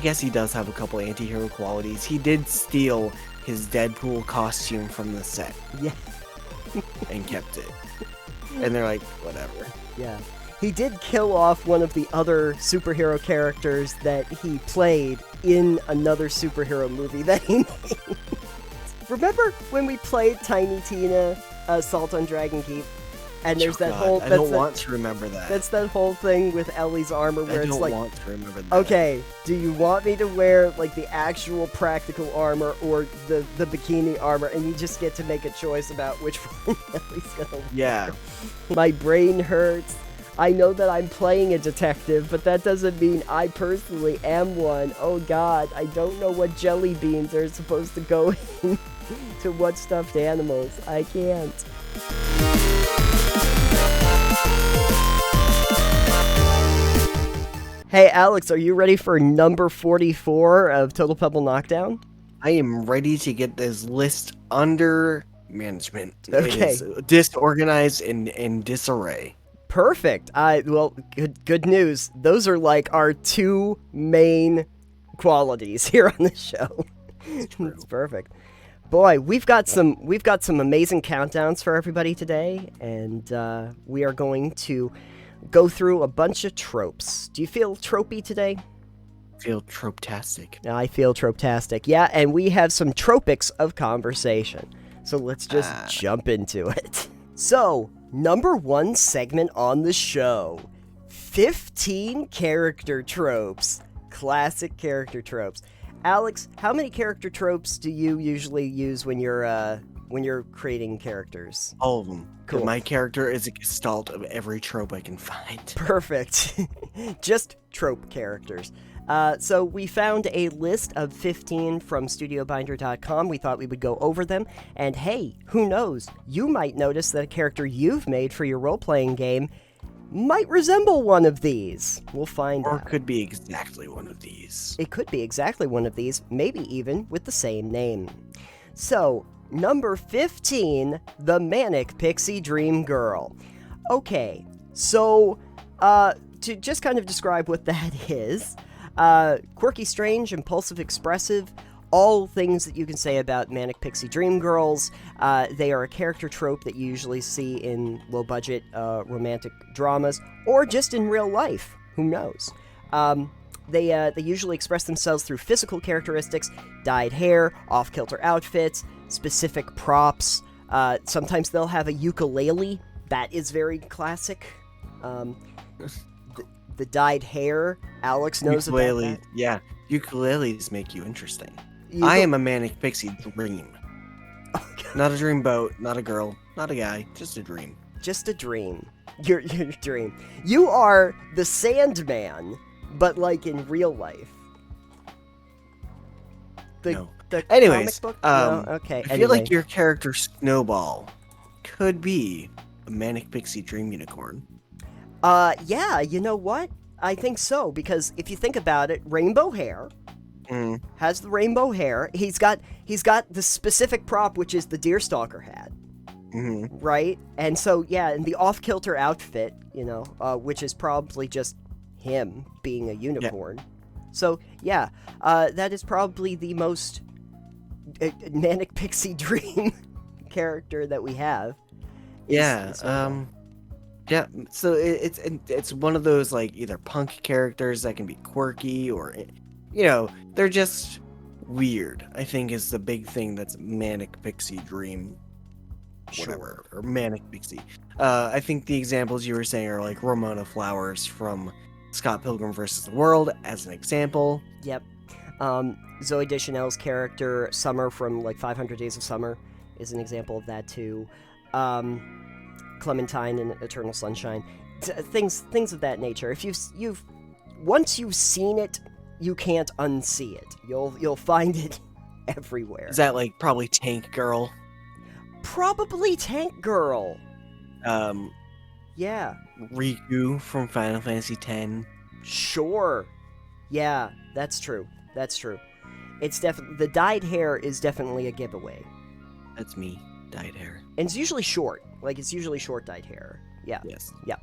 guess he does have a couple anti-hero qualities. He did steal his Deadpool costume from the set. Yeah. And kept it. And they're like, whatever. Yeah. He did kill off one of the other superhero characters that he played in another superhero movie that he made. Remember when we played Tiny Tina Assault on Dragon Keep? And there's that whole... I don't want to remember that. That's that whole thing with Ellie's armor where it's like... I don't want to remember that. Okay, do you want me to wear, like, the actual practical armor or the bikini armor? And you just get to make a choice about which one Ellie's gonna wear. Yeah. My brain hurts. I know that I'm playing a detective, but that doesn't mean I personally am one. Oh god, I don't know what jelly beans are supposed to go in to what stuffed animals. I can't. Hey Alex, are you ready for number 44 of Total Pebble Knockdown? I am ready to get this list under management. Okay. It is disorganized and in disarray. Perfect. Well, good news. Those are like our two main qualities here on the show. It's perfect. Boy, we've got some amazing countdowns for everybody today, and we are going to go through a bunch of tropes. Do you feel tropey today? Feel trope-tastic. I feel trope-tastic. Yeah, and we have some tropics of conversation. So let's just jump into it. So, number one segment on the show. 15 character tropes. Classic character tropes. Alex, how many character tropes do you usually use when you're creating characters? All of them. Cool. My character is a gestalt of every trope I can find. Perfect. Just trope characters. So we found a list of 15 from StudioBinder.com. We thought we would go over them. And hey, who knows? You might notice that a character you've made for your role-playing game might resemble one of these. We'll find out. Or could be exactly one of these. It could be exactly one of these, maybe even with the same name. So, number 15, the Manic Pixie Dream Girl. Okay, so, to just kind of describe what that is, quirky, strange, impulsive, expressive, all things that you can say about Manic Pixie Dream Girls. They are a character trope that you usually see in low-budget romantic dramas, or just in real life. Who knows? They usually express themselves through physical characteristics, dyed hair, off-kilter outfits, specific props. Sometimes they'll have a ukulele. That is very classic. The dyed hair, Alex knows about that. Yeah, ukuleles make you interesting. I am a Manic Pixie dream. Okay. Not a dream boat, not a girl, not a guy, just a dream. Just a dream. Your dream. You are the Sandman, but like in real life. No. The Anyways, comic book? No? Okay. I feel like your character Snowball could be a Manic Pixie Dream Unicorn. Yeah, you know what? I think so, because if you think about it, rainbow hair, has the rainbow hair, he's got the specific prop, which is the Deerstalker hat, right? And so, yeah, and the off-kilter outfit, which is probably just him being a unicorn. Yeah. So, yeah, that is probably the most Manic Pixie Dream character that we have. Yeah, yeah, so it's one of those, like, either punk characters that can be quirky or, they're just weird, I think is the big thing that's Manic Pixie Dream, whatever, or Manic Pixie. I think the examples you were saying are, like, Ramona Flowers from Scott Pilgrim vs. the World, as an example. Yep. Zooey Deschanel's character, Summer from, like, 500 Days of Summer, is an example of that, too. Clementine in Eternal Sunshine, things of that nature. If once you've seen it, you can't unsee it. You'll find it everywhere. Is that like probably Tank Girl? Probably Tank Girl. Yeah. Riku from Final Fantasy X. Sure. Yeah, that's true. It's definitely the dyed hair is definitely a giveaway. That's me. Dyed hair. And it's usually short. Like, it's usually short dyed hair. Yeah. Yes. Yeah.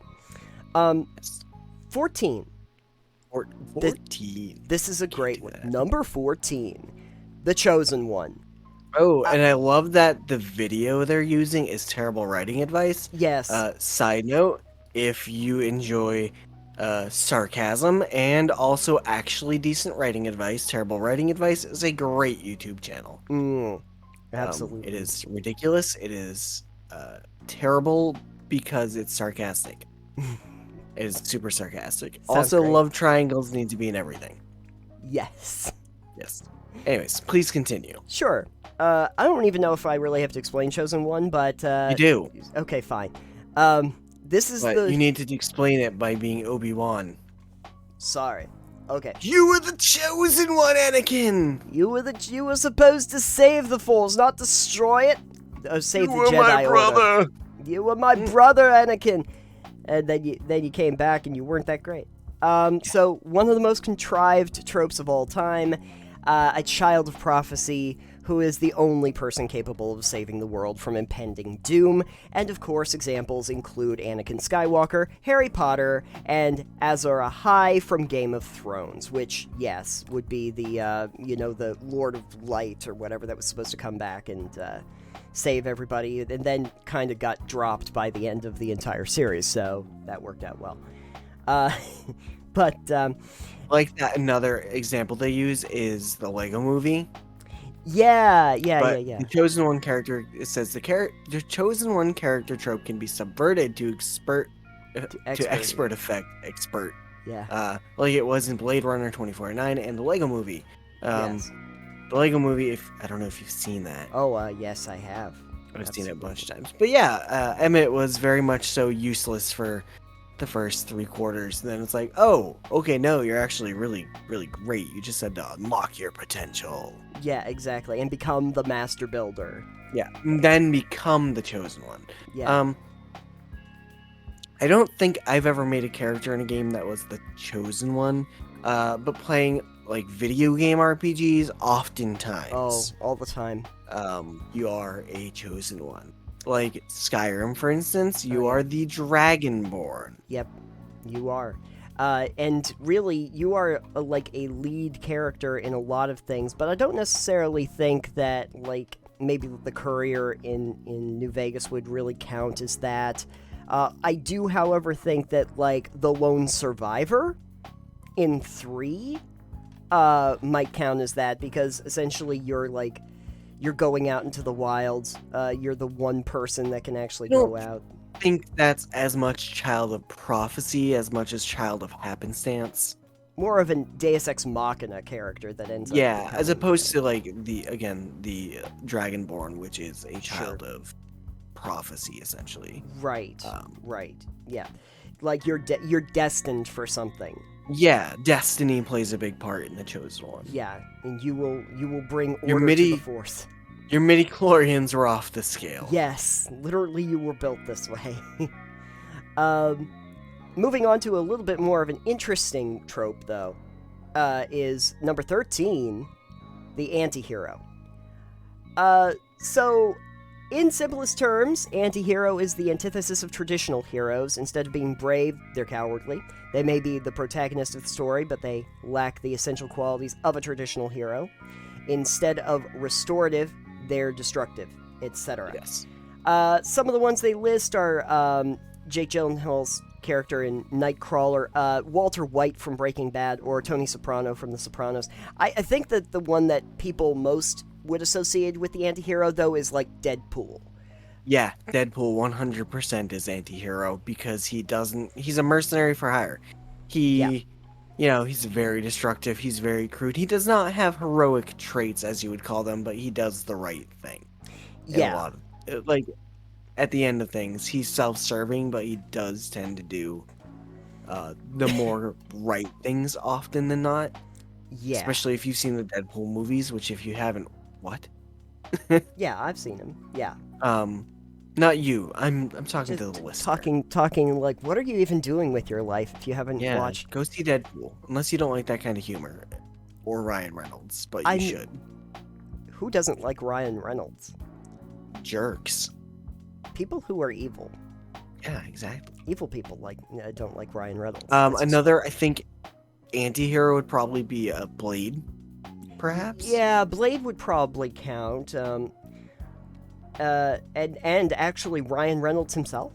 Yes. 14. 14. This is a great do one. that. Number 14, The Chosen One. Oh, and I love that the video they're using is terrible writing advice. Yes. Side note, if you enjoy sarcasm and also actually decent writing advice, terrible writing advice is a great YouTube channel. Absolutely. It is ridiculous. It is terrible because it's sarcastic. It is super sarcastic. Sounds Also, great. love triangles need to be in everything. Yes. Yes. Anyways, please continue. Sure. I don't even know if I really have to explain Chosen One, but You do, okay, fine. This is but you need to explain it by being Obi-Wan. Sorry. Okay. You were the chosen one, Anakin. You were supposed to save the Force, not destroy it. Save the Jedi Order. You were my brother, Anakin. And then you came back and you weren't that great. So one of the most contrived tropes of all time, a child of prophecy who is the only person capable of saving the world from impending doom. And of course, examples include Anakin Skywalker, Harry Potter, and Azor Ahai from Game of Thrones, which, yes, would be the, the Lord of Light or whatever that was supposed to come back and save everybody, and then kind of got dropped by the end of the entire series, so that worked out well. Like that, another example they use is the Lego Movie. Yeah. The chosen one character, it says the chosen one character trope can be subverted to expert effect. Yeah. Like it was in Blade Runner 2049 and the Lego Movie. Yes. The Lego Movie, I don't know if you've seen that. Oh, yes, I have. I've seen it a bunch of times. But yeah, Emmett was very much so useless for the first 3 quarters. And then it's like, oh, okay, no, you're actually really, really great. You just had to unlock your potential. Yeah, exactly. And become the master builder. Yeah, and then become the chosen one. Yeah. I don't think I've ever made a character in a game that was the chosen one. But playing like video game RPGs, oftentimes. Oh, all the time. You are a chosen one. Like Skyrim, for instance, you yeah. are the Dragonborn. Yep, you are. And really, you are like a lead character in a lot of things, but I don't necessarily think that, like, maybe the courier in New Vegas would really count as that. I do, however, think that, like, the lone survivor in 3 might count as that, because essentially you're going out into the wilds. You're the one person that can actually go out. I think that's as much child of prophecy as much as child of happenstance. More of a Deus Ex Machina character that ends up... Yeah, as opposed to, like, the Dragonborn, which is a child of prophecy, essentially. Right, right, yeah. Like, you're destined for something. Yeah, destiny plays a big part in the chosen one. Yeah, and you will bring order to the Force. Your midi-chlorians were off the scale. Yes, literally you were built this way. Moving on to a little bit more of an interesting trope, though, is number 13, the anti-hero. So, in simplest terms, anti-hero is the antithesis of traditional heroes. Instead of being brave, they're cowardly. They may be the protagonist of the story, but they lack the essential qualities of a traditional hero. Instead of restorative, they're destructive, etc. Yes. Some of the ones they list are Jake Gyllenhaal's character in Nightcrawler, Walter White from Breaking Bad, or Tony Soprano from The Sopranos. I think that the one that people most would associate with the anti-hero, though, is like Deadpool. Yeah, Deadpool 100% is anti-hero because he's a mercenary for hire. He's very destructive, he's very crude. He does not have heroic traits, as you would call them, but he does the right thing. Yeah. Like, at the end of things, he's self-serving, but he does tend to do the more right things often than not. Yeah. Especially if you've seen the Deadpool movies, which if you haven't, what? Yeah, I've seen him. Yeah. Not you. I'm talking to the listener. Talking like, what are you even doing with your life if you haven't watched? Go see Deadpool, unless you don't like that kind of humor, or Ryan Reynolds, but you should. Who doesn't like Ryan Reynolds? Jerks. People who are evil. Yeah, exactly. Evil people don't like Ryan Reynolds. Another, I think, anti-hero would probably be a Blade, perhaps. Yeah, Blade would probably count. And actually Ryan Reynolds himself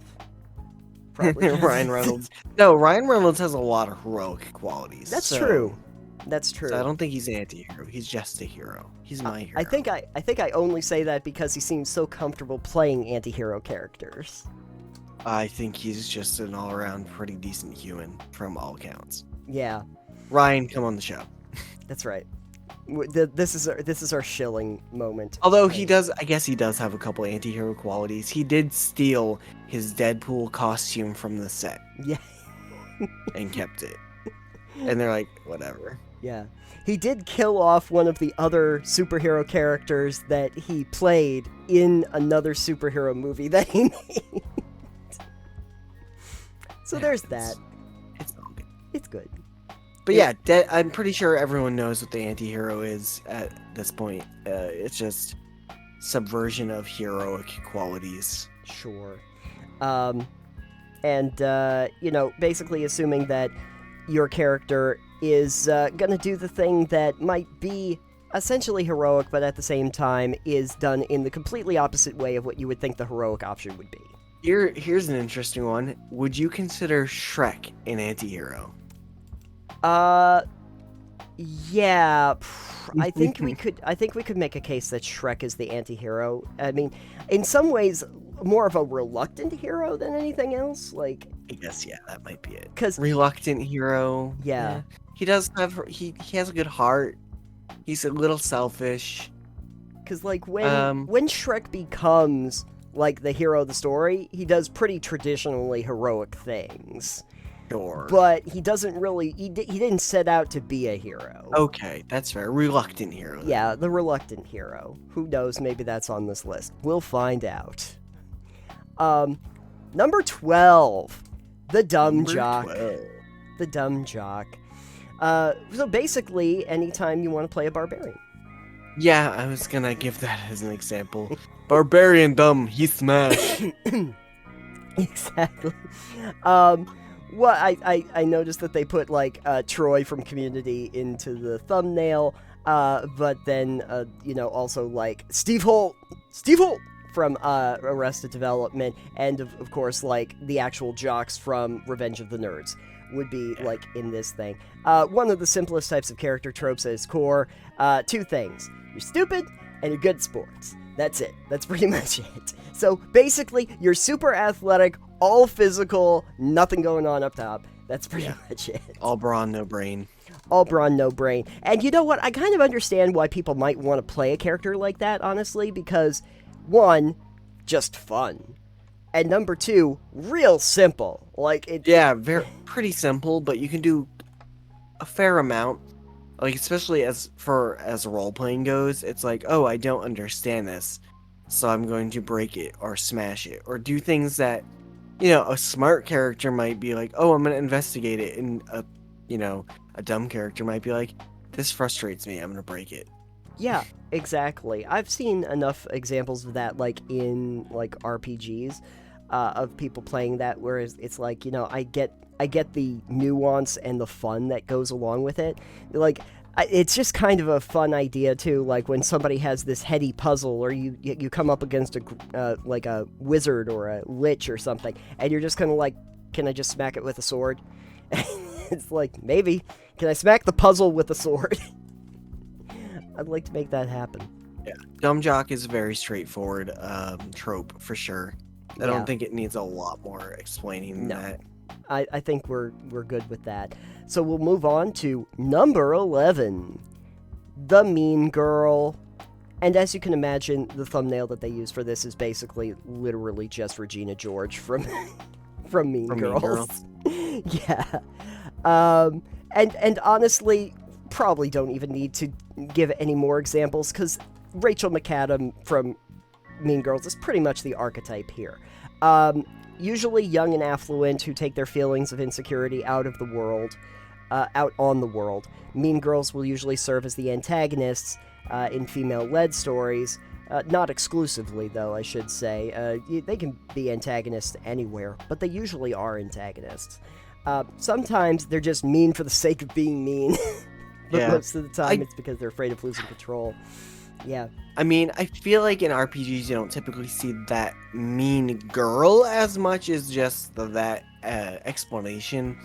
probably counts. Ryan Reynolds. No, Ryan Reynolds has a lot of heroic qualities. That's true. That's true. So I don't think he's an anti-hero. He's just a hero. He's my hero. I think I only say that because he seems so comfortable playing anti-hero characters. I think he's just an all-around pretty decent human from all accounts. Yeah, Ryan, come on the show. that's right. This is our shilling moment. Although he does, I guess he does have a couple anti-hero qualities. He did steal his Deadpool costume from the set. Yeah. And kept it. And they're like, whatever. Yeah. He did kill off one of the other superhero characters that he played in another superhero movie that he made. So there's that. It's all good. It's good. But yeah, I'm pretty sure everyone knows what the anti-hero is at this point. It's just subversion of heroic qualities. Sure. Basically assuming that your character is gonna do the thing that might be essentially heroic, but at the same time is done in the completely opposite way of what you would think the heroic option would be. Here's an interesting one. Would you consider Shrek an anti-hero? Yeah. I think we could make a case that Shrek is the anti-hero. I mean, in some ways, more of a reluctant hero than anything else. Like, I guess, yeah, that might be it. 'Cause- reluctant hero. Yeah. He does have he has a good heart. He's a little selfish. Because like when Shrek becomes like the hero of the story, he does pretty traditionally heroic things. Sure. But he doesn't really he didn't set out to be a hero. Okay, that's fair. Reluctant hero. Then. Yeah, the reluctant hero. Who knows, maybe that's on this list. We'll find out. Number 12. The dumb jock. 12. The dumb jock. So basically, anytime you want to play a barbarian. Yeah, I was gonna give that as an example. Barbarian dumb, he smashed. Exactly. I noticed that they put like Troy from Community into the thumbnail, but then also like Steve Holt from Arrested Development, and of course like the actual jocks from Revenge of the Nerds would be like in this thing. One of the simplest types of character tropes at its core. Two things: you're stupid and you're good at sports. That's it. That's pretty much it. So basically, you're super athletic, all physical, nothing going on up top. That's pretty much it. All brawn, no brain. All brawn, no brain. And you know what? I kind of understand why people might want to play a character like that, honestly, because, one, just fun. And number two, real simple. Like it. Yeah, pretty simple, but you can do a fair amount. Like, especially as role playing goes, it's like, oh, I don't understand this, so I'm going to break it or smash it or do things that, a smart character might be like, oh, I'm going to investigate it, and a dumb character might be like, this frustrates me, I'm going to break it. Yeah, exactly. I've seen enough examples of that, like in like RPGs, of people playing that, whereas it's like, I get the nuance and the fun that goes along with it. Like, it's just kind of a fun idea too. Like when somebody has this heady puzzle, or you come up against a wizard or a lich or something, and you're just kind of like, can I just smack it with a sword? It's like, maybe. Can I smack the puzzle with a sword? I'd like to make that happen. Yeah, dumb jock is a very straightforward trope for sure. I don't think it needs a lot more explaining than that. I think we're good with that. So we'll move on to number 11, the mean girl. And as you can imagine, the thumbnail that they use for this is basically literally just Regina George from Mean Girls. Yeah. And honestly, probably don't even need to give any more examples, because Rachel McAdam from Mean Girls is pretty much the archetype here. Usually young and affluent who take their feelings of insecurity out on the world. Mean Girls will usually serve as the antagonists in female-led stories. Not exclusively, though, I should say. They can be antagonists anywhere, but they usually are antagonists. Sometimes they're just mean for the sake of being mean, but Yeah. most of the time it's because they're afraid of losing control. Yeah. I mean, I feel like in RPGs you don't typically see that mean girl as much as just that explanation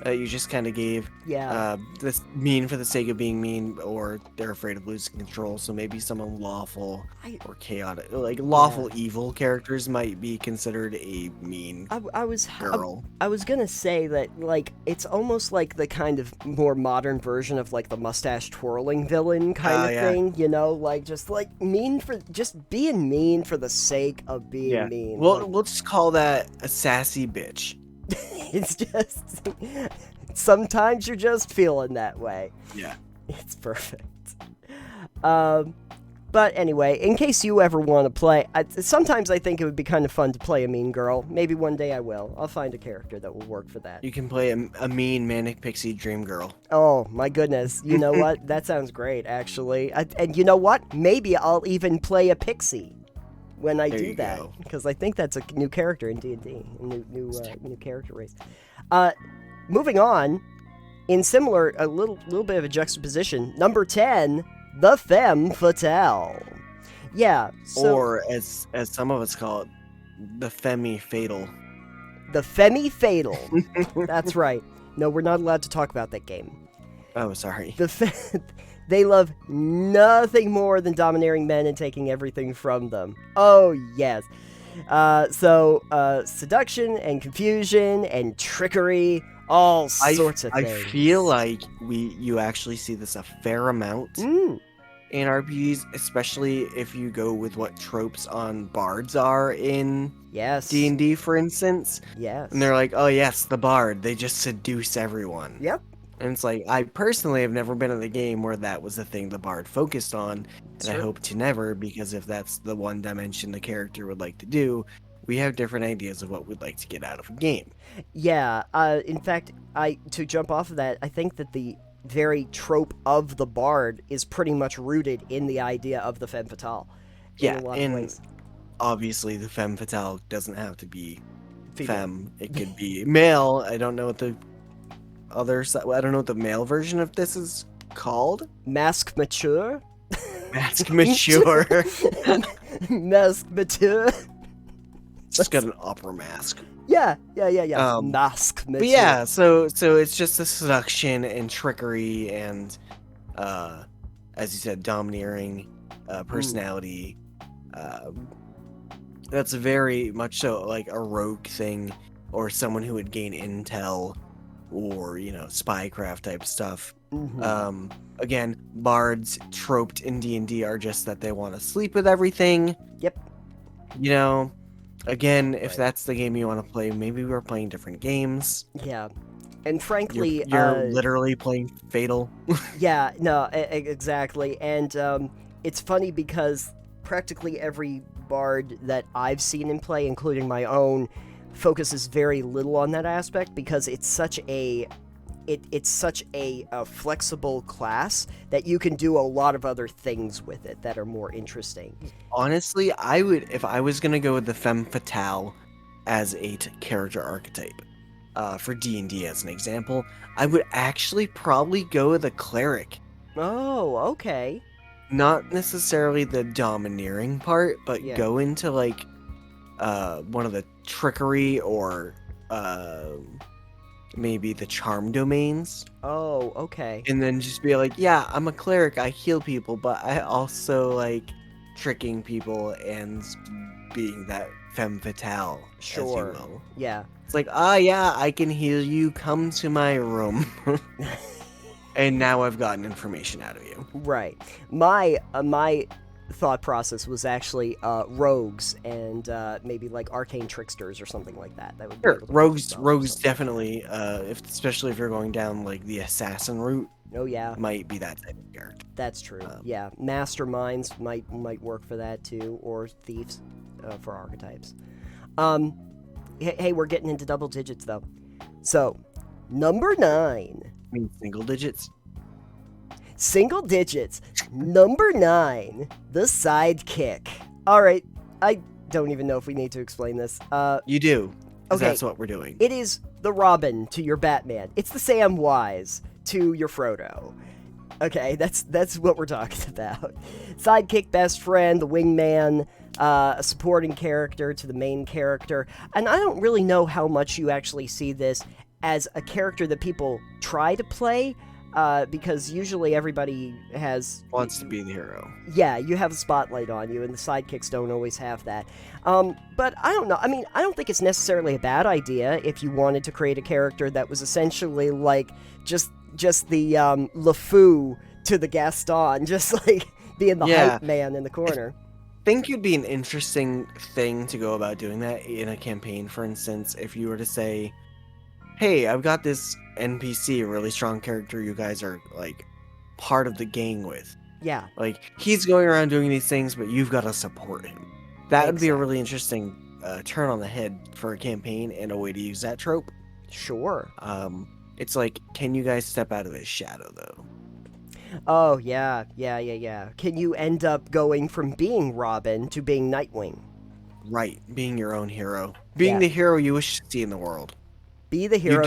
you just kind of gave. Yeah. This mean for the sake of being mean, or they're afraid of losing control. So maybe someone lawful or chaotic, like lawful evil characters might be considered a mean girl. I was gonna say that, like, it's almost like the kind of more modern version of, like, the mustache twirling villain kind of thing, you know, like, just, like, just being mean for the sake of being mean. We'll just call that a sassy bitch. It's just, sometimes you're just feeling that way. Yeah. It's perfect. But anyway, in case you ever want to play, sometimes I think it would be kind of fun to play a mean girl. Maybe one day I will. I'll find a character that will work for that. You can play a mean manic pixie dream girl. Oh, my goodness. You know what? That sounds great, actually. And you know what? Maybe I'll even play a pixie when I do that, because I think that's a new character in D&D, a new character race. Moving on, in similar, a little bit of a juxtaposition, number 10, the femme fatale. Yeah, so, or as some of us call it, the femi fatal. The femi fatal. That's right. No, we're not allowed to talk about that game. Oh, sorry. They love nothing more than domineering men and taking everything from them. Oh, yes. So, seduction and confusion and trickery, all sorts of things. I feel like you actually see this a fair amount in RPGs, especially if you go with what tropes on bards are in D&D, for instance. Yes. And they're like, oh, yes, the bard. They just seduce everyone. Yep. And it's like, I personally have never been in a game where that was the thing the bard focused on, and I hope to never, because if that's the one dimension the character would like to do, we have different ideas of what we'd like to get out of a game. Yeah, in fact, to jump off of that, I think that the very trope of the bard is pretty much rooted in the idea of the femme fatale. In a lot of ways. Obviously the femme fatale doesn't have to be femme, it could be male. I don't know what the I don't know what the male version of this is called. Mask mature? Mask mature. Mask mature. Just got an opera mask. Yeah. Mask mature. But yeah, so it's just the seduction and trickery and, as you said, domineering personality. That's very much so like a rogue thing, or someone who would gain intel, or, you know, spycraft type stuff. Again, bards troped in D&D are just that they want to sleep with everything. Yep. You know, again, if that's the game you want to play, maybe we're playing different games. Yeah. And frankly, you're literally playing Fatal. Yeah, no, exactly. And it's funny because practically every bard that I've seen in play, including my own, focuses very little on that aspect, because it's such a flexible class that you can do a lot of other things with it that are more interesting. Honestly, if I was gonna go with the femme fatale as a character archetype for D&D as an example, I would actually probably go with a cleric. Oh, okay. Not necessarily the domineering part, but go into like one of the trickery or maybe the charm domains. Oh, okay. And then just be like, yeah, I'm a cleric, I heal people, but I also like tricking people and being that femme fatale, as you will. Yeah. It's like, yeah, I can heal you, come to my room. And now I've gotten information out of you. Right. My thought process was actually rogues and maybe like arcane tricksters or something like that. That would be rogues definitely, especially if you're going down like the assassin route. Oh yeah, might be that type of character. That's true. Yeah, masterminds might work for that too, or thieves for archetypes. Hey, we're getting into double digits though. So, number 9. I mean single digits. Single digits. Number 9, the sidekick. All right, I don't even know if we need to explain this. You do. Okay, that's what we're doing. It is the Robin to your Batman. It's the Samwise to your Frodo. Okay, that's what we're talking about. Sidekick, best friend, the wingman, a supporting character to the main character. And I don't really know how much you actually see this as a character that people try to play, because usually everybody wants to be the hero. Yeah, you have a spotlight on you, and the sidekicks don't always have that. But I don't know. I mean, I don't think it's necessarily a bad idea if you wanted to create a character that was essentially like just the LeFou to the Gaston, just like being the hype man in the corner. I think it'd be an interesting thing to go about doing that in a campaign. For instance, if you were to say, hey, I've got this NPC, a really strong character you guys are like part of the gang with. Yeah. Like, he's going around doing these things, but you've got to support him. That would be a really interesting turn on the head for a campaign and a way to use that trope. Sure. It's like, can you guys step out of his shadow, though? Oh, yeah. Can you end up going from being Robin to being Nightwing? Right, being your own hero. Being the hero you wish to see in the world. Be the hero.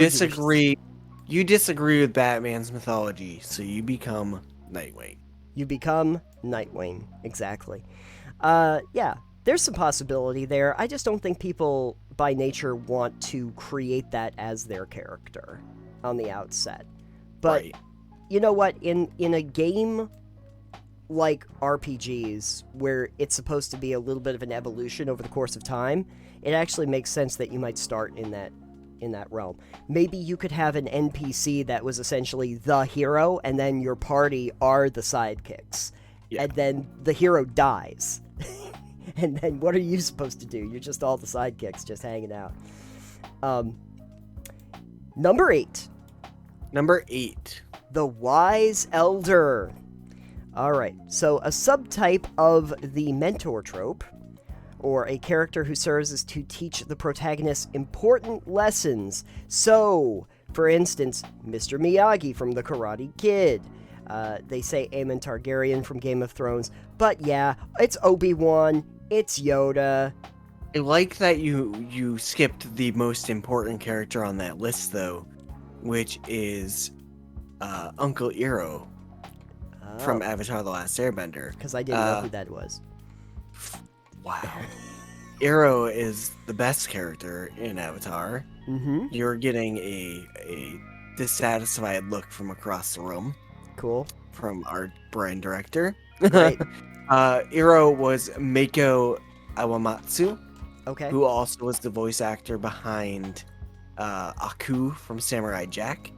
You disagree with Batman's mythology, so you become Nightwing. You become Nightwing, exactly. Yeah, there's some possibility there. I just don't think people, by nature, want to create that as their character on the outset. But you know what? In a game like RPGs, where it's supposed to be a little bit of an evolution over the course of time, it actually makes sense that you might start in that realm. Maybe you could have an NPC that was essentially the hero, and then your party are the sidekicks. Yeah. And then the hero dies. And then what are you supposed to do? You're just all the sidekicks just hanging out. Number 8. The Wise Elder. Alright, so a subtype of the mentor trope, or a character who serves as to teach the protagonist important lessons. So, for instance, Mr. Miyagi from The Karate Kid. They say Aemon Targaryen from Game of Thrones, but yeah, it's Obi-Wan, it's Yoda. I like that you skipped the most important character on that list, though, which is Uncle Iroh from Avatar: The Last Airbender. Because I didn't know who that was. Wow. Iroh is the best character in Avatar. Mm-hmm. You're getting a dissatisfied look from across the room. Cool. From our brand director. Great. Iroh was Meiko Awamatsu. Okay. Who also was the voice actor behind Aku from Samurai Jack.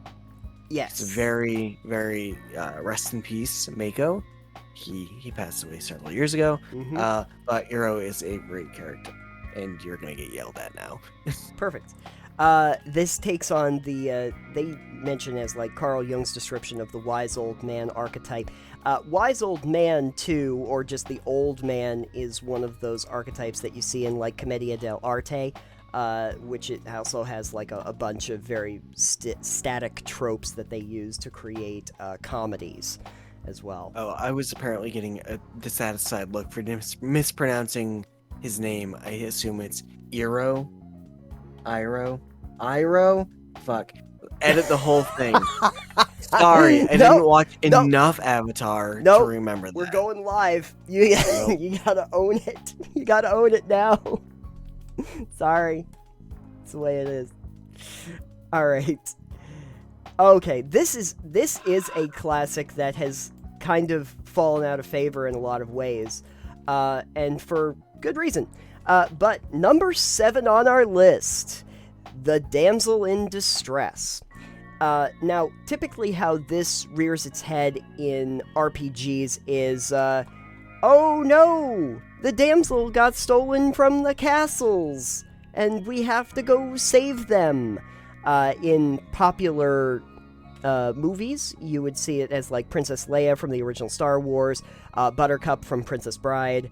Yes. It's very, very rest in peace, Meiko. He passed away several years ago. Mm-hmm. But Iroh is a great character, and you're gonna get yelled at now. Perfect. This takes on the they mention as like Carl Jung's description of the wise old man archetype. Wise old man too, or just the old man, is one of those archetypes that you see in like Commedia dell'arte. Which it also has like a bunch of very static tropes that they use to create comedies as well. Oh, I was apparently getting a dissatisfied look for mispronouncing his name. I assume it's Iroh? Fuck. Edit the whole thing. Sorry, I didn't watch enough Avatar to remember that. We're going live. You gotta own it. You gotta own it now. Sorry. It's the way it is. Alright. Okay, this is a classic that has kind of fallen out of favor in a lot of ways. And for good reason. But number 7 on our list, the Damsel in Distress. Now, typically how this rears its head in RPGs is, oh no! The damsel got stolen from the castles, and we have to go save them. In popular movies, you would see it as like Princess Leia from the original Star Wars, Buttercup from Princess Bride.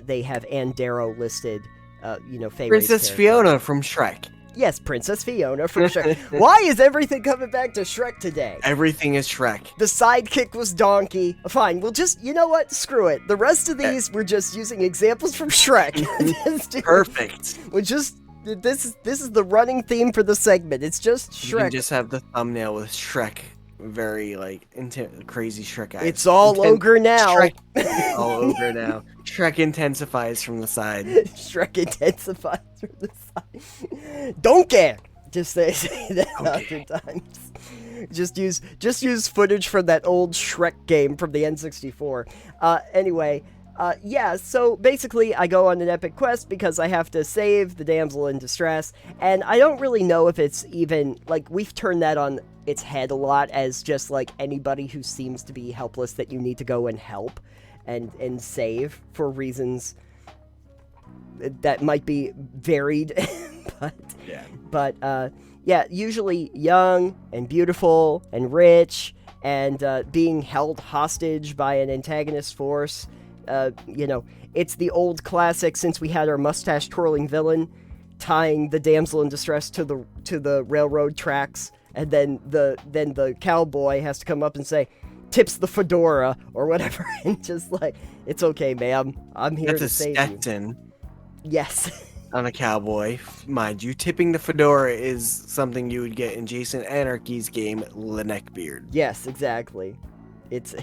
They have Anne Darrow listed, favorite. Princess Fiona from Shrek. Yes, Princess Fiona from Shrek. Why is everything coming back to Shrek today? Everything is Shrek. The sidekick was Donkey. Fine, we'll just, you know what? Screw it. The rest of these, we're just using examples from Shrek. Perfect. We'll just This is the running theme for the segment. It's just You can Shrek. just have the thumbnail with Shrek, very like crazy Shrek eyes. It's all ogre now. Shrek, all ogre now. Shrek intensifies from the side. Shrek intensifies from the side. Donkey. Just say that 100 times. Just use footage from that old Shrek game from the N64. Anyway. Yeah, so basically I go on an epic quest because I have to save the damsel in distress, and I don't really know if it's even, like, we've turned that on its head a lot as just, like, anybody who seems to be helpless that you need to go and help and save for reasons that might be varied, but yeah, usually young and beautiful and rich and being held hostage by an antagonist force. You know, it's the old classic since we had our mustache twirling villain tying the damsel in distress to the railroad tracks, and then the cowboy has to come up and say, tips the fedora or whatever, and just like, it's okay, ma'am, I'm here to save you. That's a Stetson. Yes. On a cowboy, mind you. Tipping the fedora is something you would get in Jason Anarchy's game, The Neckbeard. Yes, exactly. It's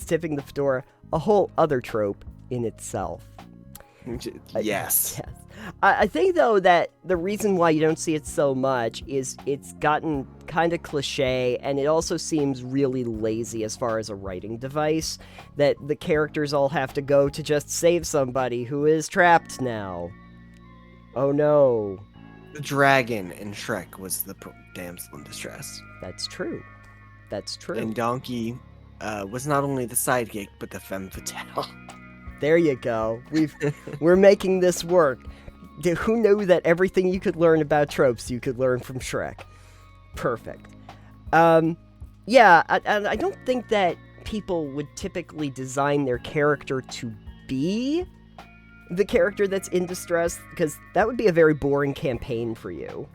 tipping the fedora. A whole other trope in itself. Yes. Yes. I think, though, that the reason why you don't see it so much is it's gotten kind of cliche, and it also seems really lazy as far as a writing device, that the characters all have to go to just save somebody who is trapped now. Oh, no. The dragon in Shrek was the damsel in distress. That's true. That's true. And Donkey was not only the sidekick, but the femme fatale. There you go. We're making this work. Who knew that everything you could learn about tropes you could learn from Shrek? Perfect. Yeah, I don't think that people would typically design their character to be the character that's in distress, because that would be a very boring campaign for you.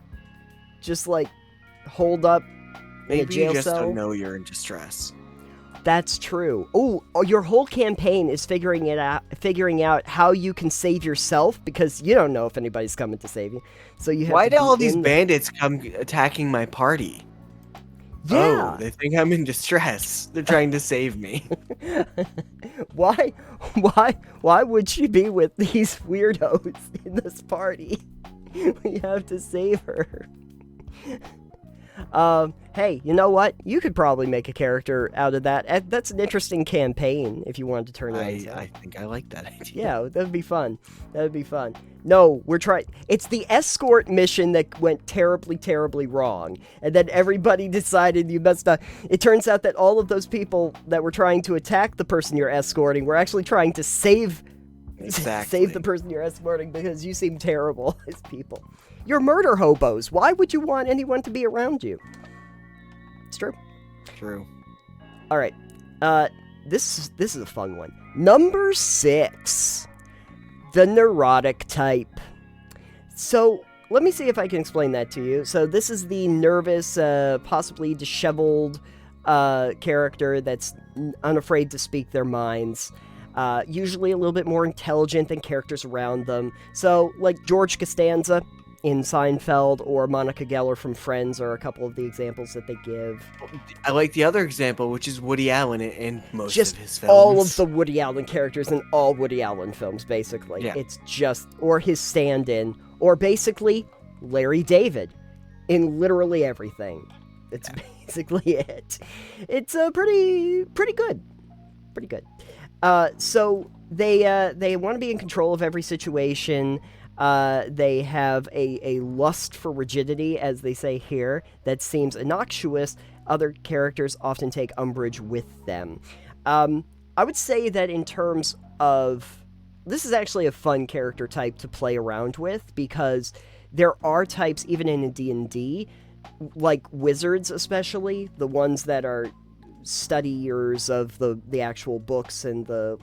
Just like hold up in a Maybe jail you just cell. don't know you're in distress. That's true. Oh, your whole campaign is figuring out how you can save yourself, because you don't know if anybody's coming to save you. So you have Why to did be all these in bandits come attacking my party? Yeah. Oh, they think I'm in distress. They're trying to save me. Why would she be with these weirdos in this party? We have to save her. Hey, you know what? You could probably make a character out of that. That's an interesting campaign if you wanted to turn it into. I think I like that idea. Yeah, that'd be fun. That'd be fun. No, we're trying. It's the escort mission that went terribly, terribly wrong. And then everybody decided you must not. It turns out that all of those people that were trying to attack the person you're escorting were actually trying to save the person you're escorting, because you seem terrible as people. You're murder hobos. Why would you want anyone to be around you? It's true. True. All right. This is a fun one. Number 6. The neurotic type. So, let me see if I can explain that to you. So, this is the nervous, possibly disheveled character that's unafraid to speak their minds. Usually a little bit more intelligent than characters around them. So, like George Costanza in Seinfeld, or Monica Geller from Friends, are a couple of the examples that they give. I like the other example, which is Woody Allen in most Just of his films. all of the Woody Allen characters in all Woody Allen films, basically. Yeah. It's just, or his stand-in, or basically Larry David in literally everything. It's basically it. It's pretty good. Pretty good. So they want to be in control of every situation. They have a lust for rigidity, as they say here, that seems innocuous. Other characters often take umbrage with them. I would say that in terms of... This is actually a fun character type to play around with, because there are types, even in a D&D, like wizards especially, the ones that are studiers of the actual books and the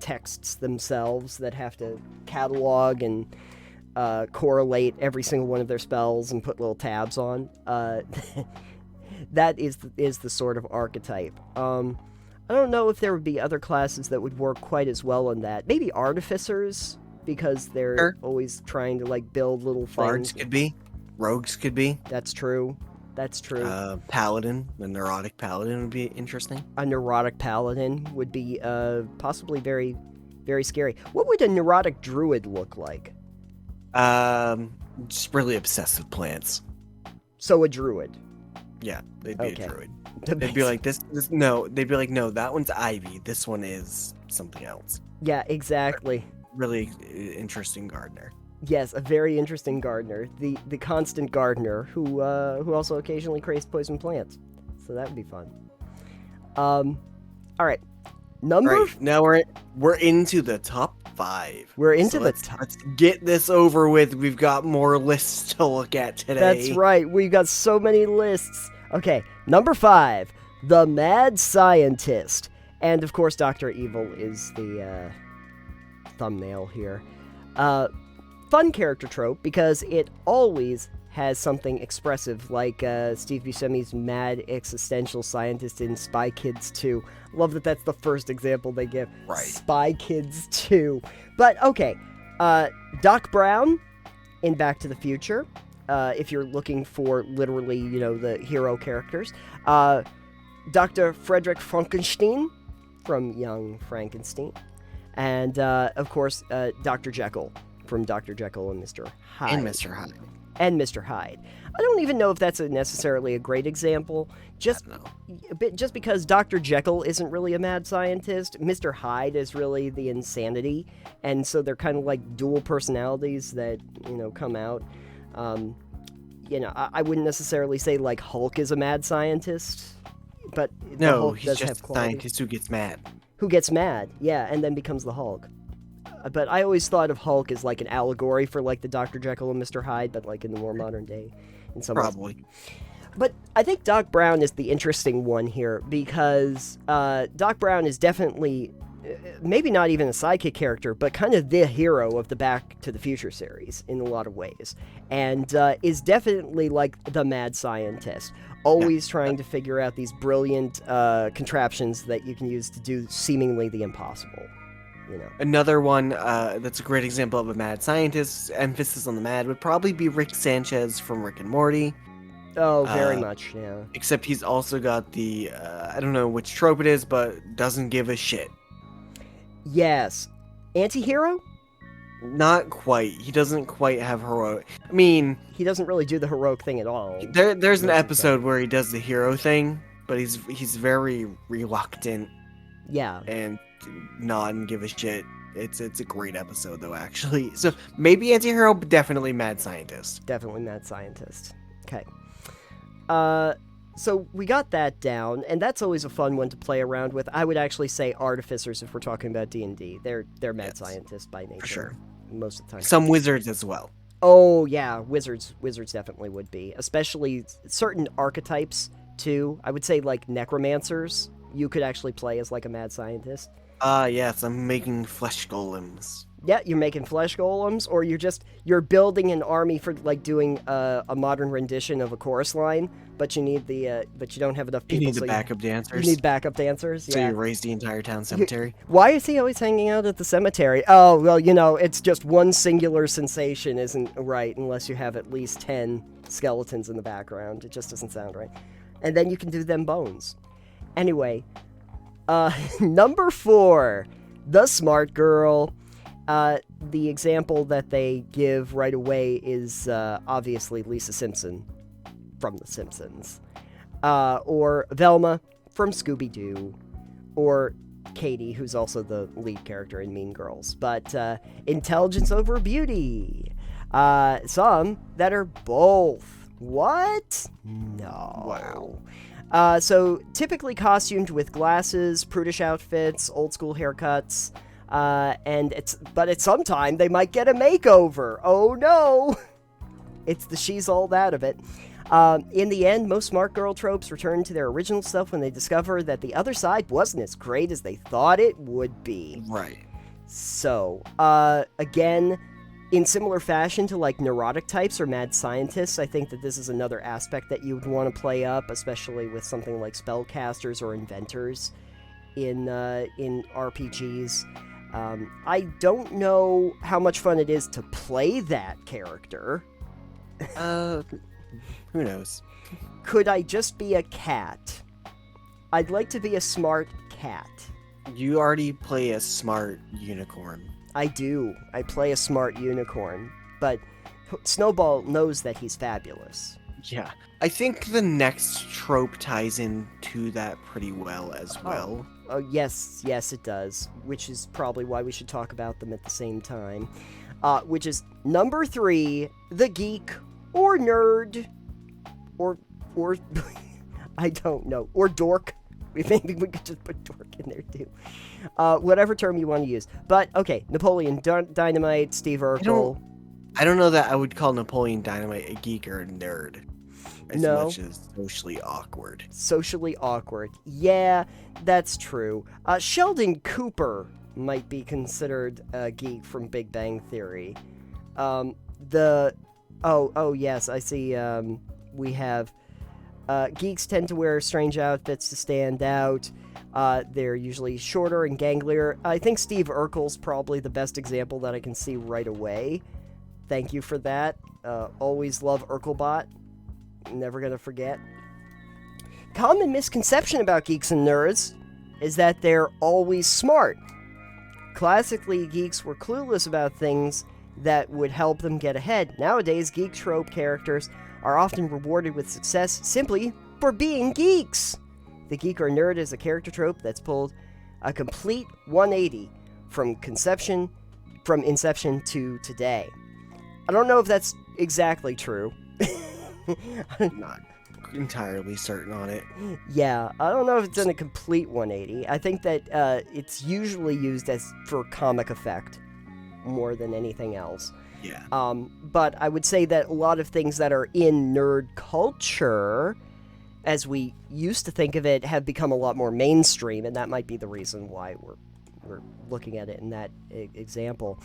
texts themselves, that have to catalog and correlate every single one of their spells and put little tabs on. That is the sort of archetype. I don't know if there would be other classes that would work quite as well in that. Maybe artificers because they're Sure. always trying to like build little Bards things. could be. Rogues could be. That's true. That's true. Paladin, the neurotic paladin would be interesting. A neurotic paladin would be possibly very, very scary. What would a neurotic druid look like? Just really obsessed with plants. So a druid. Yeah, they'd be Okay. a druid. They'd be like this. No, they'd be like, no, that one's ivy. This one is something else. Yeah, exactly. Really interesting gardener. Yes, a very interesting gardener. The constant gardener who also occasionally creates poison plants. So that would be fun. All right. Right, now we're into the top 5. We're into So the top. Let's get this over with. We've got more lists to look at today. That's right. We've got so many lists. Okay, number 5, the Mad Scientist. And of course, Dr. Evil is the thumbnail here. Fun character trope because it always has something expressive, like Steve Buscemi's mad existential scientist in Spy Kids 2. Love that that's the first example they give. Right. Spy Kids 2. But okay, Doc Brown in Back to the Future. If you're looking for literally, the hero characters. Dr. Frederick Frankenstein from Young Frankenstein. And, of course, Dr. Jekyll from Dr. Jekyll and Mr. Hyde. And Mr. Hyde. And Mr. Hyde. I don't even know if that's necessarily a great example. Just because Dr. Jekyll isn't really a mad scientist, Mr. Hyde is really the insanity, and so they're kind of like dual personalities that come out. I wouldn't necessarily say like Hulk is a mad scientist, but the Hulk he's does just have a qualities. scientist who gets mad. Who gets mad, yeah, and then becomes the Hulk. But I always thought of Hulk as like an allegory for like the Dr. Jekyll and Mr. Hyde, but like in the more modern day, in some ways. Probably. But I think Doc Brown is the interesting one here because Doc Brown is definitely, maybe not even a sidekick character, but kind of the hero of the Back to the Future series in a lot of ways, and is definitely like the mad scientist, always trying to figure out these brilliant contraptions that you can use to do seemingly the impossible. Another one that's a great example of a mad scientist, emphasis on the mad, would probably be Rick Sanchez from Rick and Morty. Oh, very much, yeah. Except he's also got the, I don't know which trope it is, but doesn't give a shit. Yes. Anti-hero? Not quite. He doesn't quite have heroic. I mean, he doesn't really do the heroic thing at all. There's an episode where he does the hero thing, but he's very reluctant. Yeah. And not give a shit. It's a great episode though, actually. So maybe anti-hero, but definitely mad scientist. Definitely mad scientist. Okay. So we got that down, and that's always a fun one to play around with. I would actually say artificers if we're talking about D&D. They're mad scientists by nature. For sure. Most of the time. Some wizards as well. Oh yeah, wizards definitely would be, especially certain archetypes too. I would say like necromancers. You could actually play as like a mad scientist. Yes, I'm making flesh golems. Yeah, you're making flesh golems, or you're building an army for like doing a modern rendition of a chorus line, but you need but you don't have enough people. You need the backup dancers. You need backup dancers. So yeah. you raise the entire town cemetery. Why is he always hanging out at the cemetery? Oh, well, it's just one singular sensation isn't right unless you have at least 10 skeletons in the background. It just doesn't sound right. And then you can do them bones. Anyway, number 4, the smart girl. The example that they give right away is obviously Lisa Simpson from The Simpsons, or Velma from Scooby-Doo, or Katie, who's also the lead character in Mean Girls. But intelligence over beauty. Some that are both. What? No. Wow. So typically costumed with glasses, prudish outfits, old school haircuts, but at some time they might get a makeover. Oh no! It's the she's all that of it. In the end, most smart girl tropes return to their original self when they discover that the other side wasn't as great as they thought it would be. Right. So, again, in similar fashion to like neurotic types or mad scientists, I think that this is another aspect that you would want to play up, especially with something like spellcasters or inventors in RPGs. I don't know how much fun it is to play that character. Who knows? Could I just be a cat? I'd like to be a smart cat. You already play a smart unicorn. I do. I play a smart unicorn, but Snowball knows that he's fabulous. Yeah. I think the next trope ties into that pretty well as well. Oh, yes, it does, which is probably why we should talk about them at the same time. Which is number 3, the geek or nerd or I don't know, or dork. Maybe we could just put dork in there too. Whatever term you want to use. But okay, Napoleon Dynamite, Steve Urkel. I don't know that I would call Napoleon Dynamite a geek or a nerd. As much as socially awkward. Socially awkward. Yeah, that's true. Sheldon Cooper might be considered a geek from Big Bang Theory. Oh yes, I see. We have geeks tend to wear strange outfits to stand out. They're usually shorter and ganglier. I think Steve Urkel's probably the best example that I can see right away. Thank you for that. Always love Urkelbot. Never gonna forget. Common misconception about geeks and nerds is that they're always smart. Classically, geeks were clueless about things that would help them get ahead. Nowadays, geek trope characters are often rewarded with success simply for being geeks. The geek or nerd is a character trope that's pulled a complete 180 from inception to today. I don't know if that's exactly true. I'm not entirely certain on it. Yeah, I don't know if it's in a complete 180. I think that it's usually used as for comic effect more than anything else. Yeah. But I would say that a lot of things that are in nerd culture, as we used to think of it, have become a lot more mainstream, and that might be the reason why we're looking at it in that example.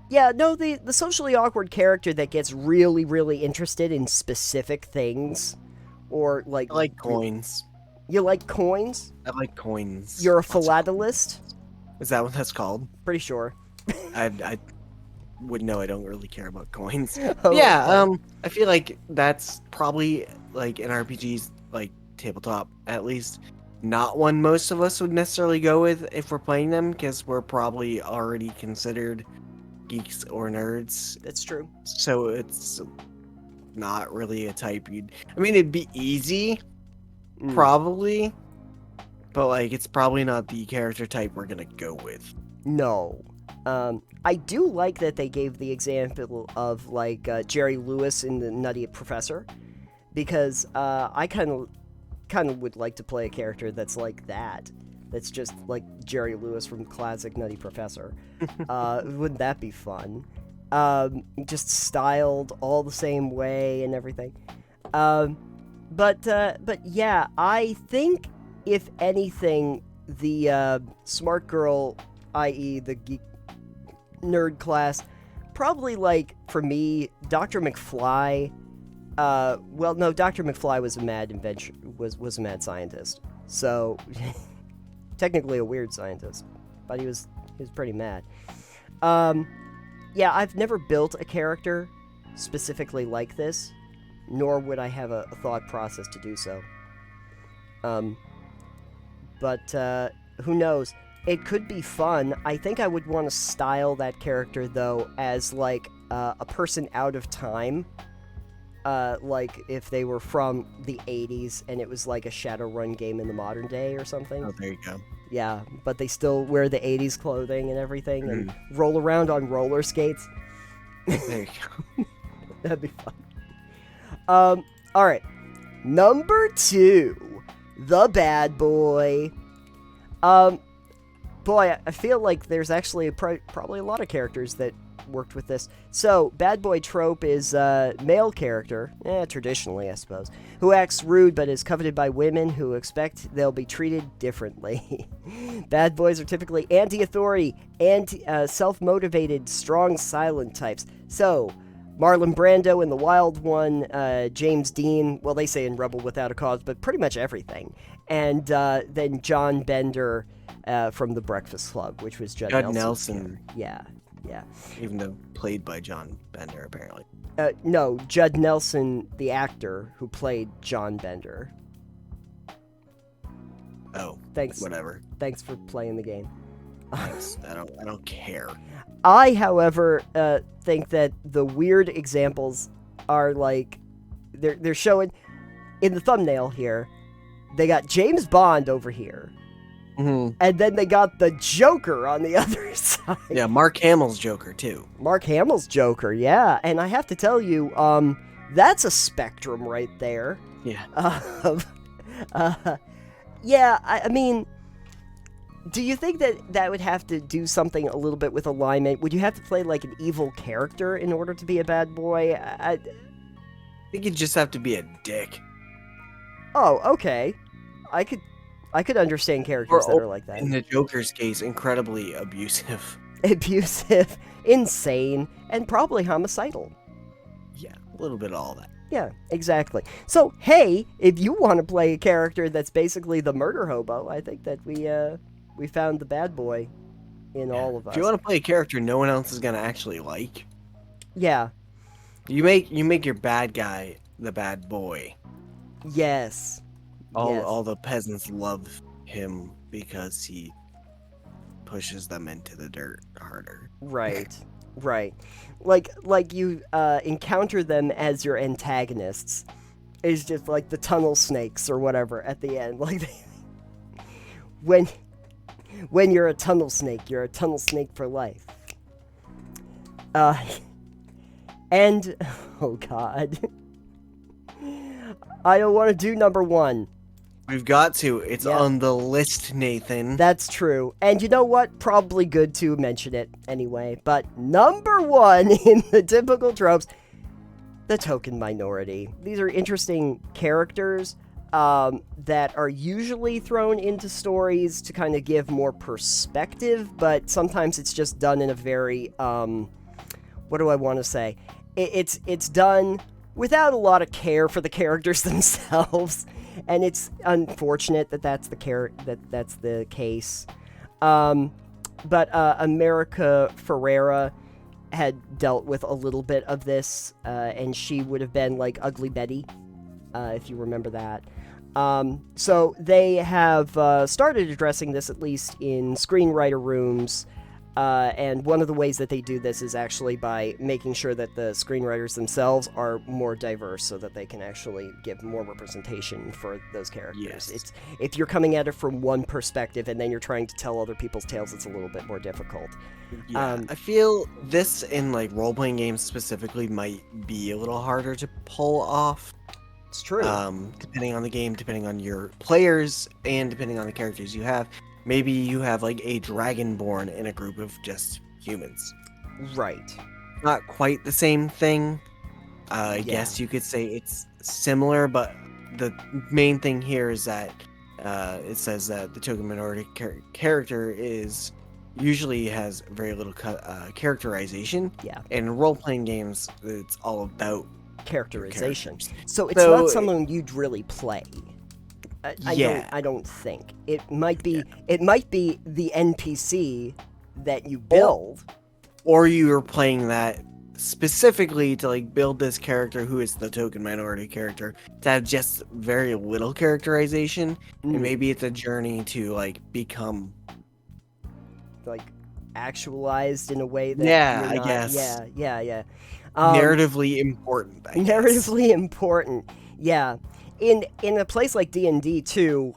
Yeah, no, the socially awkward character that gets really, really interested in specific things, or like... I like coins. You like coins? I like coins. You're a philatelist? Is that what that's called? Pretty sure. I would know. I don't really care about coins. Oh, yeah, I feel like that's probably, like, in RPGs, like, tabletop, at least, not one most of us would necessarily go with if we're playing them, because we're probably already considered geeks or nerds. That's true. So it's not really a type it'd be easy, probably, but like it's probably not the character type we're gonna go with. No. I do like that they gave the example of like Jerry Lewis in the Nutty Professor, because I kind of would like to play a character that's like that. That's just like Jerry Lewis from classic Nutty Professor. Wouldn't that be fun? Just styled all the same way and everything. But yeah, I think if anything, the smart girl, i.e. the geek nerd class, probably like for me, Dr. McFly. Well, no, Dr. McFly was a mad invention, was a mad scientist. So. Technically a weird scientist, but he was pretty mad. Yeah, I've never built a character specifically like this, nor would I have a thought process to do so. But who knows? It could be fun. I think I would want to style that character, though, as, like, a person out of time. Like, if they were from the 80s and it was, like, a Shadowrun game in the modern day or something. Oh, there you go. Yeah, but they still wear the 80s clothing and everything and roll around on roller skates. There you go. That'd be fun. Alright. Number 2. The Bad Boy. Boy, I feel like there's actually probably a lot of characters that worked with this. So, Bad Boy trope is a male character, traditionally, I suppose, who acts rude but is coveted by women who expect they'll be treated differently. Bad boys are typically anti-authority, self-motivated, strong, silent types. So, Marlon Brando in The Wild One, James Dean, well, they say in Rebel Without a Cause, but pretty much everything. and then John Bender from The Breakfast Club, which was Judd Nelson's character. Yeah. Even though played by John Bender, apparently. No, Judd Nelson, the actor who played John Bender. Oh, thanks. Whatever. Thanks for playing the game. Thanks. I don't care. I, however, think that the weird examples are like they're showing in the thumbnail here. They got James Bond over here. Mm-hmm. And then they got the Joker on the other side. Yeah, Mark Hamill's Joker, too. Mark Hamill's Joker, yeah. And I have to tell you, that's a spectrum right there. Yeah. Yeah, I mean, do you think that would have to do something a little bit with alignment? Would you have to play like an evil character in order to be a bad boy? I think you just have to be a dick. Oh, okay. I could understand characters that are like that. In the Joker's case, incredibly abusive. Abusive, insane, and probably homicidal. Yeah, a little bit of all that. Yeah, exactly. So, hey, if you want to play a character that's basically the murder hobo, I think that we found the bad boy in all of us. If you want to play a character no one else is gonna actually like, yeah, you make your bad guy the bad boy. Yes. All the peasants love him because he pushes them into the dirt harder. Right. Right. Like you encounter them as your antagonists. It's just like the tunnel snakes or whatever at the end. Like when you're a tunnel snake for life. And oh god. I don't want to do number 1. We've got to. It's on the list, Nathan. That's true. And you know what? Probably good to mention it anyway. But number 1 in the typical tropes, the token minority. These are interesting characters that are usually thrown into stories to kind of give more perspective, but sometimes it's just done in a very, what do I want to say? It's done without a lot of care for the characters themselves. And it's unfortunate that that's the case. But America Ferrera had dealt with a little bit of this, and she would have been like Ugly Betty, if you remember that. So they have started addressing this, at least in screenwriter rooms. And one of the ways that they do this is actually by making sure that the screenwriters themselves are more diverse so that they can actually give more representation for those characters. Yes. If you're coming at it from one perspective and then you're trying to tell other people's tales, it's a little bit more difficult. Yeah, I feel this in like role-playing games specifically might be a little harder to pull off. It's true. Depending on the game, depending on your players, and depending on the characters you have. Maybe you have like a dragonborn in a group of just humans. Right. Not quite the same thing. I guess you could say it's similar, but the main thing here is that it says that the token minority character usually has very little characterization. Yeah. And in role-playing games, it's all about characterization. So it's not someone you'd really play. I don't think it might be. It might be the NPC that you build, or you're playing that specifically to like build this character who is the token minority character to have just very little characterization, and maybe it's a journey to like become like actualized in a way that I guess yeah narratively important. Narratively important, yeah. In a place like D&D too,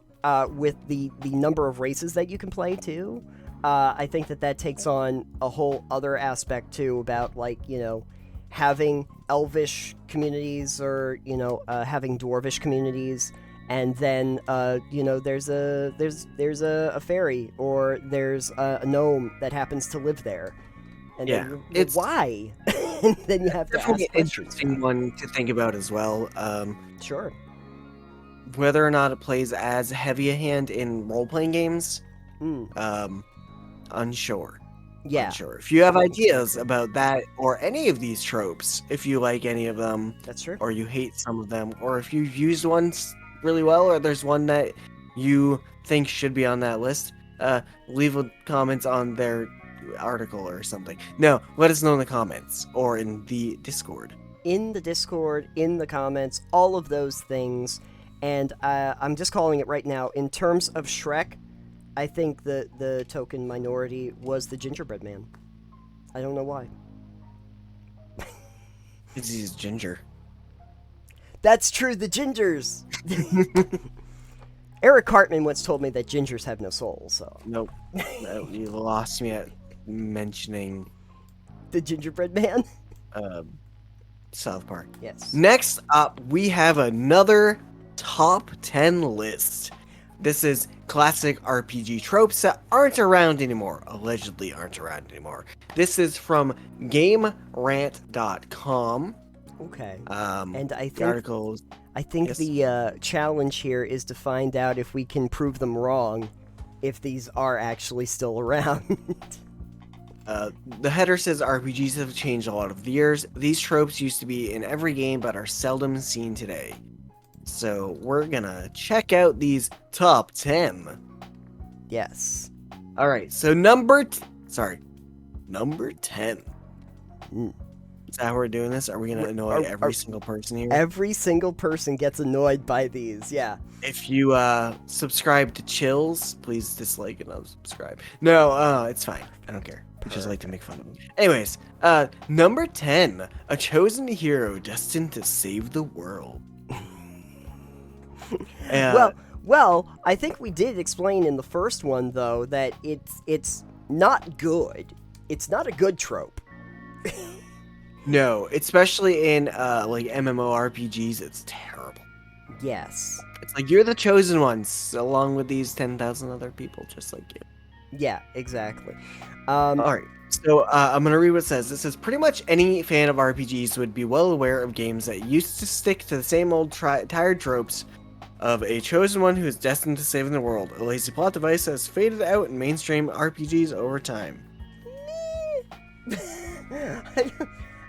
with the number of races that you can play too, I think that takes on a whole other aspect too about like, you know, having elvish communities or, you know, having dwarvish communities, and then you know, there's a fairy or there's a gnome that happens to live there. And then, it's why? And then you have to ask questions. An interesting one to think about as well. Sure. Whether or not it plays as heavy a hand in role-playing games, unsure. Yeah. Unsure. If you have ideas about that or any of these tropes, if you like any of them, that's true, or you hate some of them, or if you've used one really well, or there's one that you think should be on that list, leave a comment on their article or something. No, let us know in the comments or in the Discord. In the Discord, in the comments, all of those things. And I'm just calling it right now. In terms of Shrek, I think the token minority was the gingerbread man. I don't know why. Because he's ginger. That's true, the gingers! Eric Cartman once told me that gingers have no soul, so... Nope. No, you lost me at mentioning... The gingerbread man? South Park. Yes. Next up, we have another top 10 list. This is classic RPG tropes that aren't around anymore. Allegedly aren't around anymore. This is from GameRant.com. Okay. And I think... the articles... I think Yes. the challenge here is to find out if we can prove them wrong, if these are actually still around. The header says RPGs have changed a lot over the years. These tropes used to be in every game but are seldom seen today. So we're gonna check out these top 10. Yes. Alright, so number 10. Mm. Is that how we're doing this? Are we gonna annoy every single person here? Every single person gets annoyed by these, yeah. If you subscribe to Chills, please dislike and unsubscribe. No, it's fine. I don't care. I just like to make fun of them. Anyways, number 10, a chosen hero destined to save the world. Well, I think we did explain in the first one though that it's not good. It's not a good trope. No, especially in like MMORPGs, it's terrible. Yes. It's like you're the chosen ones, along with these 10,000 other people just like you. Yeah, exactly. Alright, so I'm gonna read what it says. It says, pretty much any fan of RPGs would be well aware of games that used to stick to the same old tired tropes of a chosen one who is destined to save the world. A lazy plot device has faded out in mainstream RPGs over time.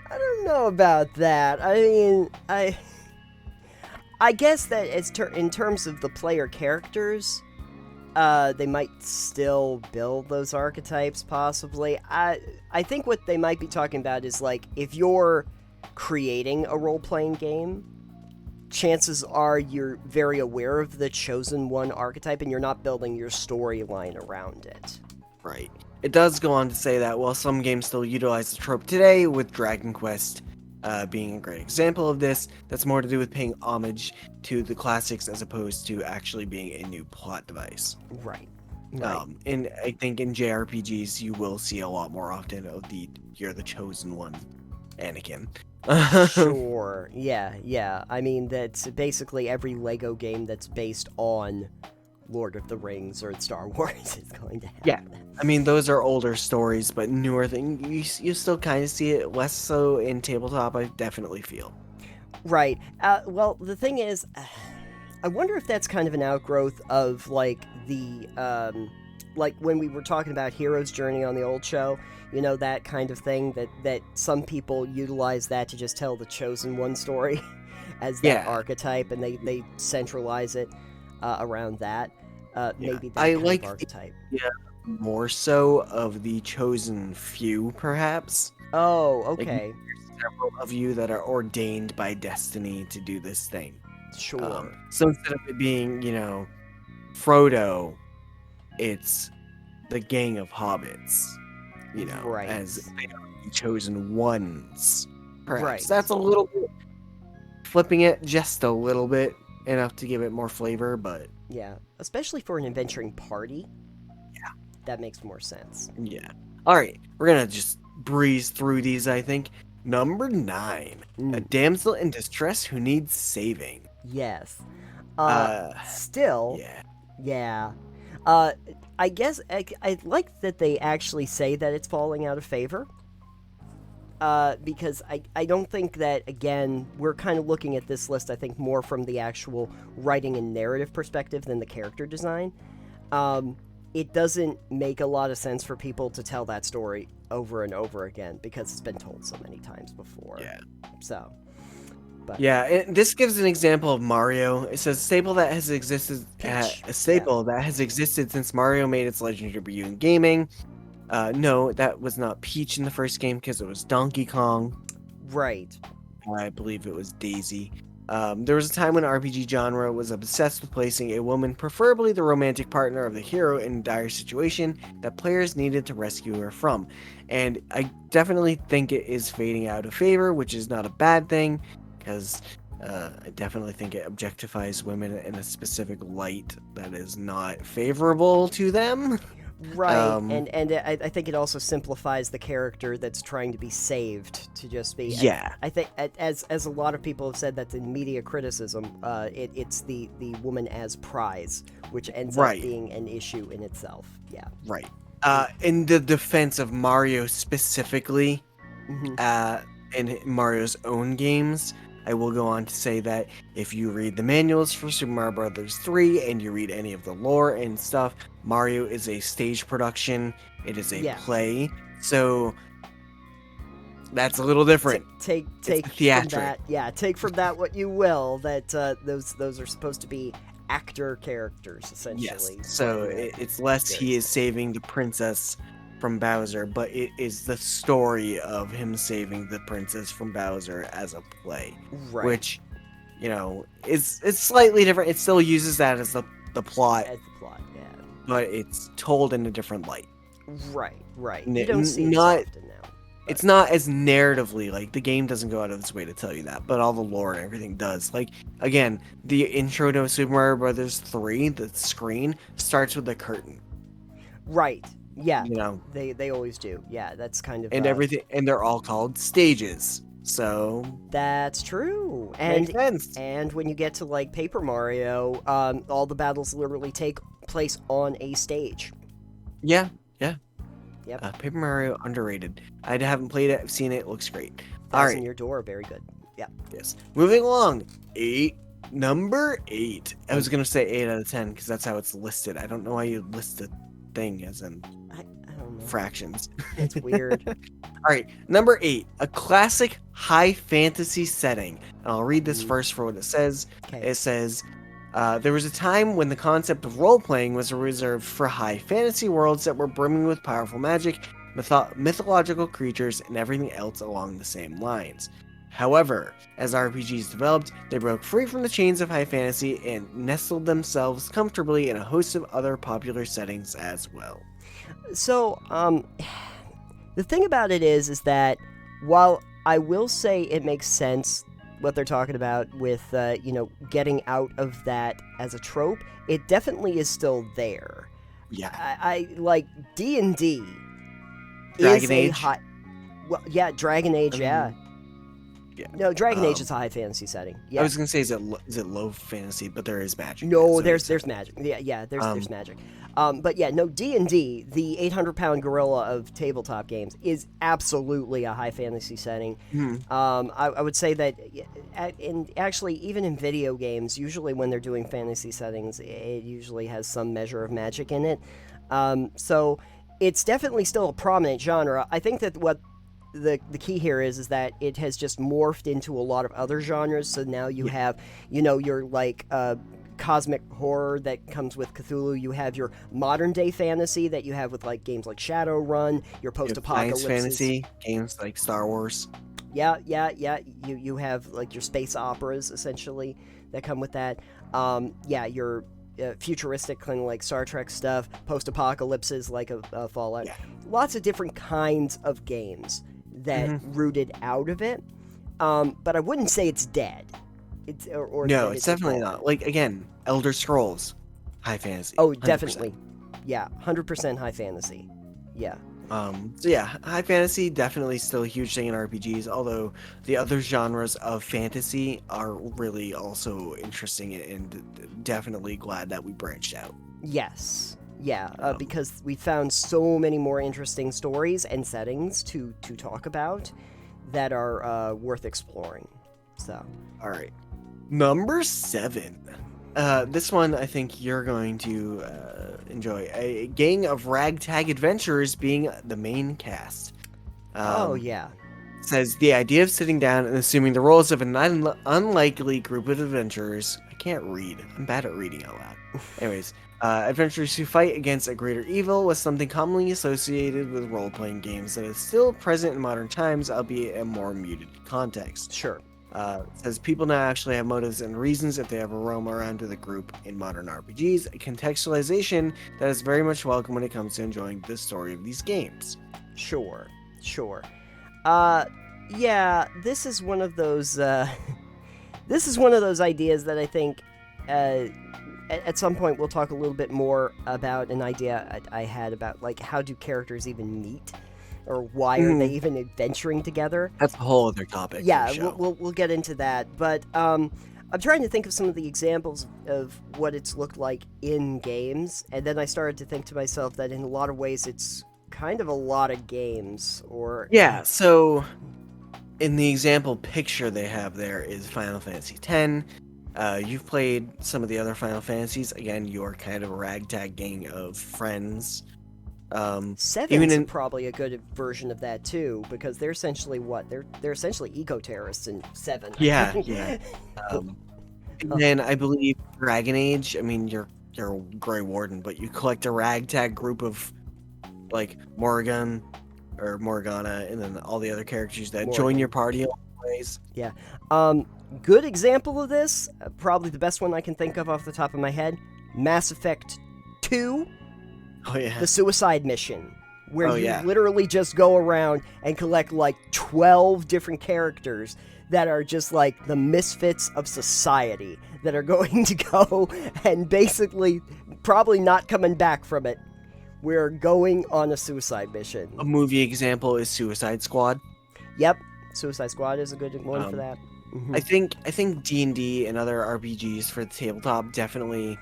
I don't know about that. I mean, I guess that in terms of the player characters, they might still build those archetypes, possibly. I think what they might be talking about is, like, if you're creating a role-playing game, chances are you're very aware of the chosen one archetype, and you're not building your storyline around it. Right. It does go on to say that while some games still utilize the trope today, with Dragon Quest being a great example of this, that's more to do with paying homage to the classics as opposed to actually being a new plot device. Right. And I think in JRPGs you will see a lot more often of you're the chosen one, Anakin. Sure. Yeah. I mean, that's basically every Lego game that's based on Lord of the Rings or Star Wars is going to have that. I mean, those are older stories, but newer things, you still kind of see it, less so in tabletop, I definitely feel. Right. Well, the thing is, I wonder if that's kind of an outgrowth of, like, the, like, when we were talking about Hero's Journey on the old show, you know, that kind of thing, that some people utilize that to just tell the chosen one story as that archetype, and they centralize it around that. Maybe that kind of archetype. More so of the chosen few, perhaps. Oh, okay. Like, there's several of you that are ordained by destiny to do this thing. Sure. So instead of it being, you know, Frodo, it's the gang of hobbits, you know, right. as they are the chosen ones. Perhaps right. That's a little bit flipping it just a little bit, enough to give it more flavor, but yeah, especially for an adventuring party. Yeah, that makes more sense. Yeah. All right, we're gonna just breeze through these. I think number 9, a damsel in distress who needs saving. Yes. Still. Yeah. I guess I like that they actually say that it's falling out of favor. Because I don't think that, again, we're kind of looking at this list, I think, more from the actual writing and narrative perspective than the character design. It doesn't make a lot of sense for people to tell that story over and over again, because it's been told so many times before. Yeah. So, But Yeah, this gives an example of Mario. It says staple that has existed Peach, a staple that has existed since Mario made its legendary debut in gaming. No, that was not Peach in the first game because it was Donkey Kong. right. I believe it was Daisy. There was a time when RPG genre was obsessed with placing a woman, preferably the romantic partner of the hero, in a dire situation that players needed to rescue her from. And I definitely think it is fading out of favor, which is not a bad thing, because I definitely think it objectifies women in a specific light that is not favorable to them. Right, Um, and I think it also simplifies the character that's trying to be saved to just be. yeah, I think as a lot of people have said, that's in media criticism. It's the woman as prize, which ends up right, being an issue in itself. Yeah. right. In the defense of Mario specifically, Hmm. uh, in Mario's own games, I will go on to say that if you read the manuals for Super Mario Bros. 3 and you read any of the lore and stuff, Mario is a stage production. It is a Yeah. play. So that's a little different. Take It's from theatric. that. Yeah, take from that what you will. That those are supposed to be actor characters Yes. essentially. So it's less very he is simple. saving the princess from Bowser, but it is the story of him saving the princess from Bowser as a play, Right. which is it's slightly different. It still uses that as the plot, As the plot. Yeah. but it's told in a different light. Right. Right. N- You don't see it as not often now. it's not as narratively, like the game doesn't go out of its way to tell you that, but all the lore and everything does. Like again, the intro to Super Mario Bros. 3, the screen starts with a curtain. Right. Yeah. You know, They always do. Yeah. That's kind of. and everything, and they're all called stages. So That's true. makes sense. And when you get to like Paper Mario, all the battles literally take place on a stage. Yeah. Yep. Paper Mario underrated. I haven't played it. I've seen it. It looks great. All Thousand right. Year Door, very good. Yeah. Yes. Moving along. Number 8. I was gonna say 8 out of 10 because that's how it's listed. I don't know why you list a thing as in I don't know. fractions. It's weird. All right, number 8, a classic high fantasy setting. And I'll read this Mhm. first for what it says. Okay. It says, there was a time when the concept of role playing was reserved for high fantasy worlds that were brimming with powerful magic, mythological creatures, and everything else along the same lines. However, as RPGs developed, they broke free from the chains of high fantasy and nestled themselves comfortably in a host of other popular settings as well. So, the thing about it is that while I will say it makes sense what they're talking about with getting out of that as a trope, it definitely is still there. Yeah. I like D&D Dragon is Age? a high. Well, yeah, Dragon Age. Yeah. Yeah. No, Dragon Age Um, is a high fantasy setting. Yeah. I was gonna say, is it low fantasy? But there is magic. No, so there's magic. Yeah, there's magic. But yeah, no, D&D, the 800-pound gorilla of tabletop games, is absolutely a high fantasy setting. I would say that, actually, even in video games, usually when they're doing fantasy settings, it usually has some measure of magic in it. So it's definitely still a prominent genre. I think that what the key here is that it has just morphed into a lot of other genres. So now you have, your like cosmic horror that comes with Cthulhu. You have your modern day fantasy that you have with like games like Shadowrun. Your post-apocalypse science fantasy games like Star Wars. Yeah. You have like your space operas essentially that come with that. Your futuristic kind of like Star Trek stuff, post-apocalypses like a Fallout. Yeah. Lots of different kinds of games that rooted out of it. But I wouldn't say it's dead. Or No, that it's definitely evolved. not. Like again, Elder Scrolls, high fantasy. Oh, 100%. definitely. Yeah, 100% high fantasy. Yeah. So yeah, high fantasy definitely still a huge thing in RPGs. Although the other genres of fantasy are really also interesting and definitely glad that we branched out. Yes. Yeah, because we found so many more interesting stories and settings to talk about that are worth exploring. So. All right, number 7. This one I think you're going to enjoy. A gang of ragtag adventurers being the main cast. Oh yeah. says the idea of sitting down and assuming the roles of an unlikely group of adventurers. I can't read. I'm bad at reading out loud. Anyways, adventurers who fight against a greater evil was something commonly associated with role-playing games that is still present in modern times, albeit in a more muted context. Sure. Says people now actually have motives and reasons if they ever roam around with a group in modern RPGs, a contextualization that is very much welcome when it comes to enjoying the story of these games. Sure. Yeah, this is one of those, this is one of those ideas that I think, at some point we'll talk a little bit more about an idea I had about, like, how do characters even meet? Or why are they even adventuring together? That's a whole other topic. Yeah, we'll get into that. But I'm trying to think of some of the examples of what it's looked like in games, and then I started to think to myself that in a lot of ways it's kind of a lot of games. Or yeah, so in the example picture they have there is Final Fantasy X. You've played some of the other Final Fantasies. Again, you're kind of a ragtag gang of friends. Seven's probably a good version of that too, because they're essentially they're essentially eco-terrorists in 7. Yeah. And then I believe Dragon Age. I mean, you're a Grey Warden, but you collect a ragtag group of like Morrigan or Morgana, and then all the other characters that join your party always. Yeah. Good example of this, probably the best one I can think of off the top of my head, Mass Effect 2. Oh, yeah. The suicide mission, where you literally just go around and collect like 12 different characters that are just like the misfits of society that are going to go and basically probably not coming back from it. We're going on a suicide mission. A movie example is Suicide Squad. Yep, Suicide Squad is a good one for that. Mm-hmm. I think D&D and other RPGs for the tabletop definitely.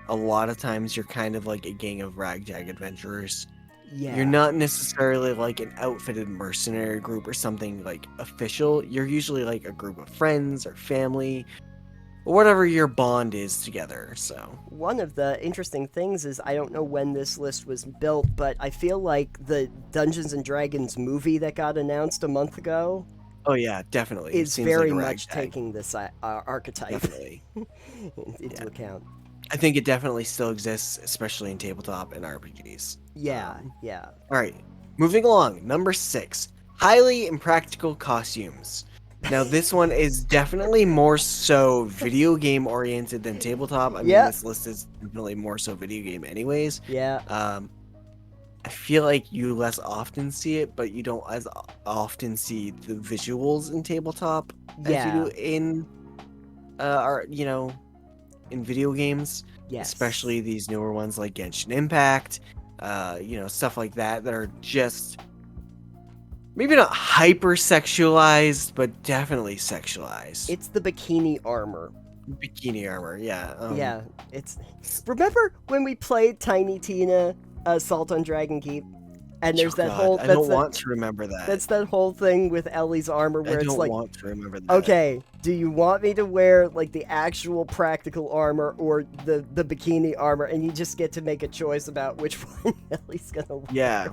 A lot of times you're kind of like a gang of ragtag adventurers. Yeah. You're not necessarily like an outfitted mercenary group or something like official. You're usually like a group of friends or family, or whatever your bond is together. So one of the interesting things is, I don't know when this list was built, but I feel like the Dungeons and Dragons movie that got announced a month ago. Oh yeah, definitely. Is very much taking this archetype into account. I think it definitely still exists, especially in tabletop and RPGs. Yeah. All right, moving along. Number 6, highly impractical costumes. Now, this one is definitely more so video game oriented than tabletop. I mean, this list is definitely more so video game anyways. Yeah. I feel like you less often see it, but you don't as often see the visuals in tabletop as you do in, in video games. Yes. Especially these newer ones like Genshin Impact, stuff like that are just maybe not hyper-sexualized, but definitely sexualized. It's the bikini armor. Yeah. Yeah, it's... Remember when we played Tiny Tina Assault on Dragon Keep? And there's whole... I don't want to remember that. That's that whole thing with Ellie's armor where it's like... I don't want to remember that. Okay, do you want me to wear, like, the actual practical armor or the bikini armor? And you just get to make a choice about which one Ellie's gonna wear. Yeah.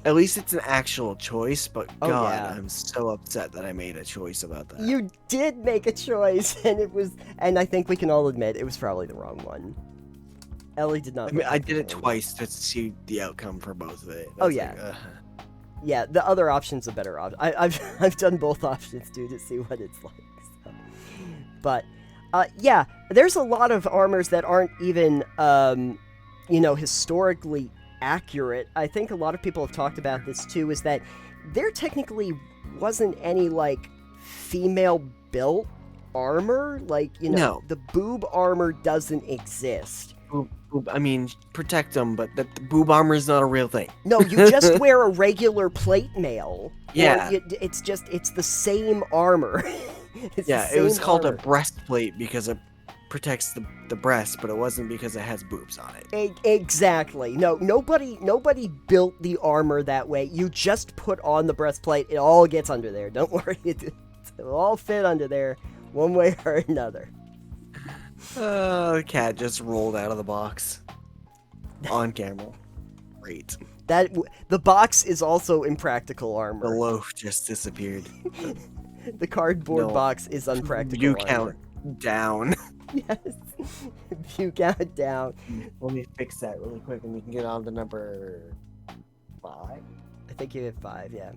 At least it's an actual choice, but I'm so upset that I made a choice about that. You did make a choice, and I think we can all admit it was probably the wrong one. Ellie did not. I mean, I did it twice to see the outcome for both of it. Yeah, the other option's a better option. I've done both options too to see what it's like. So. But there's a lot of armors that aren't even historically accurate. I think a lot of people have talked about this too. Is that there technically wasn't any like female built armor, like the boob armor doesn't exist. I mean, protect them, but the boob armor is not a real thing. No, you just wear a regular plate mail. Yeah. It's the same armor. It was called a breastplate because it protects the breast, but it wasn't because it has boobs on it. Exactly. No, nobody built the armor that way. You just put on the breastplate. It all gets under there. Don't worry. It'll all fit under there one way or another. The cat just rolled out of the box on camera. Great. The box is also impractical The armor. loaf just disappeared. The cardboard No. box is unpractical View armor. count down. Yes. View count down. Let me fix that really quick and we can get on to number 5. I think you have 5, yeah.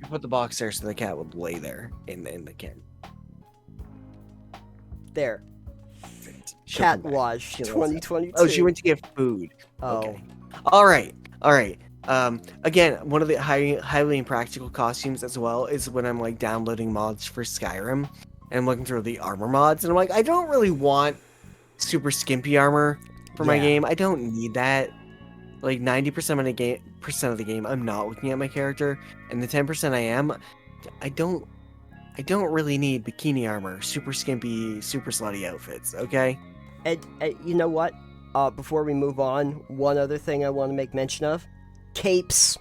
You put the box there so the cat would lay there in the can. There. She'll Cat come back. wash She loves it. 2022. Oh, she went to get food. Oh. Okay. All right. Again, one of the highly impractical costumes as well is when I'm like downloading mods for Skyrim and I'm looking through the armor mods and I'm like, I don't really want super skimpy armor for my Yeah. game. I don't need that. Like 90% of the game, I'm not looking at my character, and the 10% I am, I don't really need bikini armor, super skimpy, super slutty outfits. Okay. And you know what? Before we move on, one other thing I want to make mention of: capes.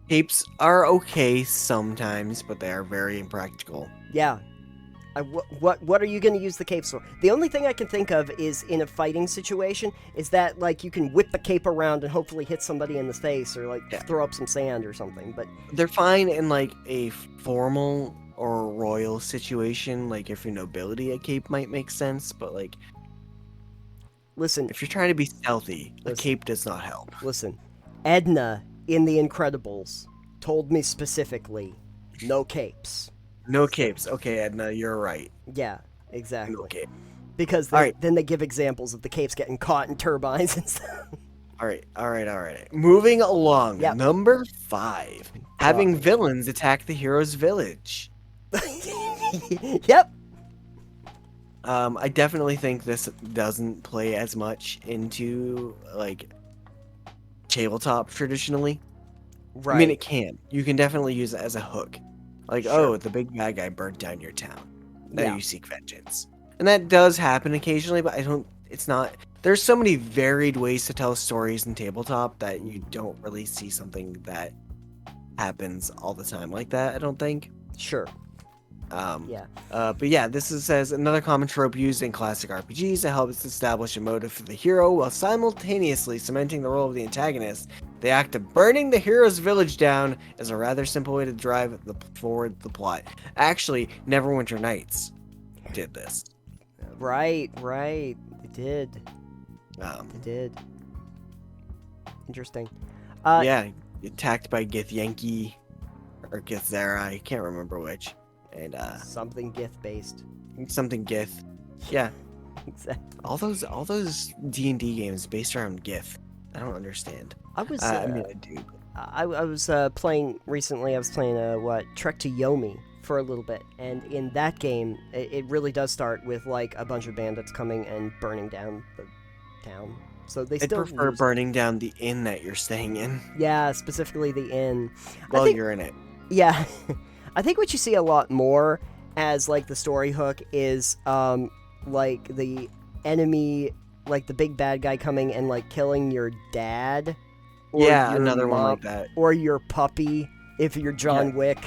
Capes are okay sometimes, but they are very impractical. Yeah. What are you going to use the capes for? The only thing I can think of is in a fighting situation is that like you can whip the cape around and hopefully hit somebody in the face or like throw up some sand or something. But they're fine in like a formal or royal situation. Like if you're nobility, a cape might make sense. But like, listen, if you're trying to be stealthy, a Listen. cape does not help. listen. Edna in The Incredibles told me specifically, no capes. No capes. Okay, Edna, you're right. Yeah, exactly. No cape. Because then they give examples of the capes getting caught in turbines and stuff. All right. Moving along. Yep. Number 5. Having villains attack the hero's village. Yep. I definitely think this doesn't play as much into like tabletop traditionally. Right. I mean, it can. You can definitely use it as a hook. Like, Sure. oh, the big bad guy burnt down your town. Now Yeah. you seek vengeance. And that does happen occasionally, but it's not. There's so many varied ways to tell stories in tabletop that you don't really see something that happens all the time like that, I don't think. Sure. Yeah. But yeah, says another common trope used in classic RPGs that helps establish a motive for the hero while simultaneously cementing the role of the antagonist. The act of burning the hero's village down is a rather simple way to drive forward the plot. Actually, Neverwinter Nights did this. Right. It did. It did. Interesting. Yeah, attacked by Githyanki or Githzera, I can't remember which. And Something Gith based. something Gith. Yeah. Exactly. All those D&D games based around Gith. I don't understand. I was. I mean, I do. I was playing recently. I was playing Trek to Yomi for a little bit, and in that game, it really does start with like a bunch of bandits coming and burning down the town. So they I'd still prefer use- burning down the inn that you're staying in Yeah, specifically the inn. while I think, you're in it. Yeah, I think what you see a lot more as like the story hook is like the enemy, like the big bad guy coming and like killing your dad. Or Yeah, your another one mom, like that. or your puppy if you're John Wick.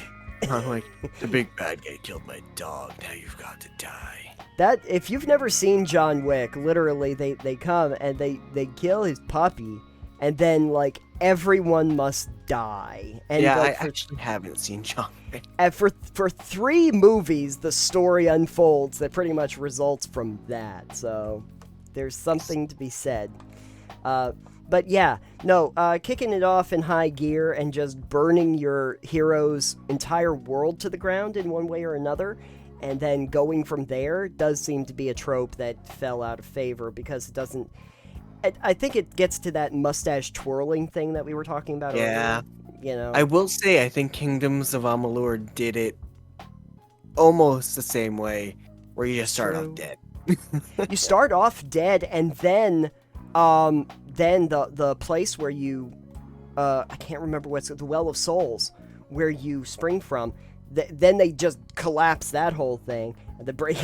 I'm like, the big bad guy killed my dog. Now you've got to die. That if you've never seen John Wick, literally they come and they kill his puppy, and then like everyone must die. And Yeah, like, I actually haven't seen John Wick. and for 3 movies, the story unfolds that pretty much results from that. So there's something to be said. But yeah, no, kicking it off in high gear and just burning your hero's entire world to the ground in one way or another, and then going from there does seem to be a trope that fell out of favor because it doesn't... I think it gets to that mustache twirling thing that we were talking about Yeah. earlier. You know? I will say, I think Kingdoms of Amalur did it almost the same way, where you just start True. off dead. You start off dead, and then the place where you I can't remember what's the Well of Souls where you spring from, then they just collapse that whole thing and the break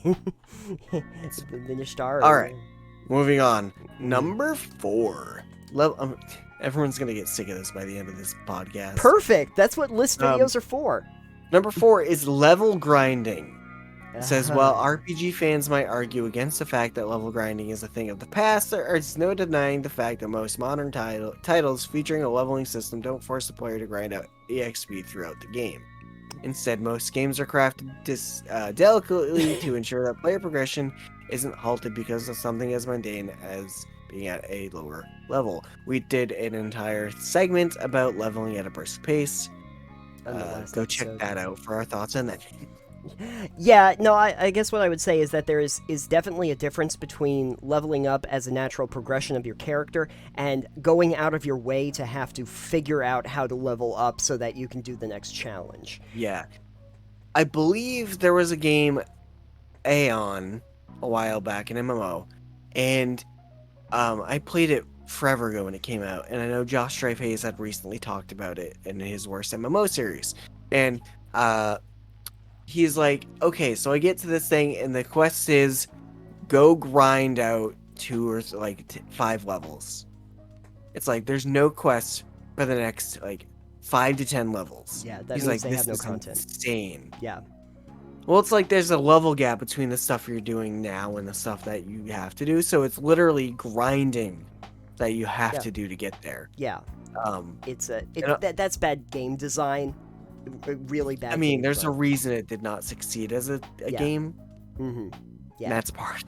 then you start. All right. Moving on. Number 4. Everyone's gonna get sick of this by the end of this podcast. Perfect. That's what list videos are for. Number 4 is level grinding. It says, while RPG fans might argue against the fact that level grinding is a thing of the past, there is no denying the fact that most modern titles featuring a leveling system don't force the player to grind out EXP throughout the game. Instead, most games are crafted delicately to ensure that player progression isn't halted because of something as mundane as being at a lower level. We did an entire segment about leveling at a brisk pace. Go check that out for our thoughts on that. Yeah, no, I guess what I would say is that there is definitely a difference between leveling up as a natural progression of your character and going out of your way to have to figure out how to level up so that you can do the next challenge. Yeah. I believe there was a game, Aeon, a while back, an MMO, and I played it forever ago when it came out, and I know Josh Dreyfus had recently talked about it in his worst MMO series, and he's like, okay, so I get to this thing, and the quest is go grind out 2 or 5 levels. It's like there's no quest for the next 5 to 10 levels. Yeah, that he's means like, they this have no is content. insane. Yeah. Well, it's like there's a level gap between the stuff you're doing now and the stuff that you have to do, so it's literally grinding that you have to do to get there. Yeah. It's that's bad game design. Really bad. I mean, game there's design. a reason it did not succeed as a game. Mm-hmm. Yeah. And that's part.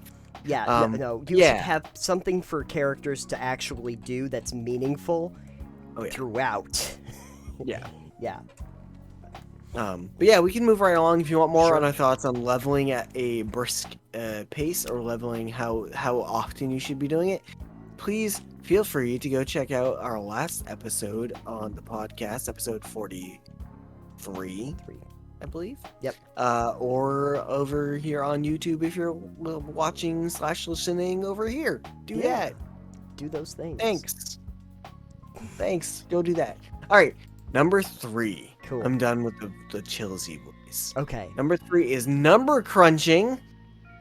Yeah. No. You should have something for characters to actually do that's meaningful throughout. Yeah. Yeah. But yeah, we can move right along if you want more on our thoughts on leveling at a brisk pace or leveling how often you should be doing it. Please feel free to go check out our last episode on the podcast, episode 43, I believe. Yep. Or over here on YouTube if you're watching / listening over here. Do that. Do those things. Thanks. Go do that. All right. Number 3. Cool. I'm done with the chillsy boys. Okay. Number 3 is number crunching.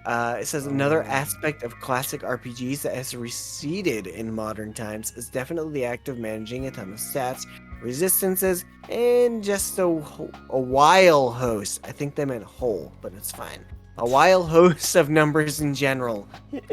It says another aspect of classic RPGs that has receded in modern times is definitely the act of managing a ton of stats, resistances, and just a while host. I think they meant whole, but it's fine. A while host of numbers in general.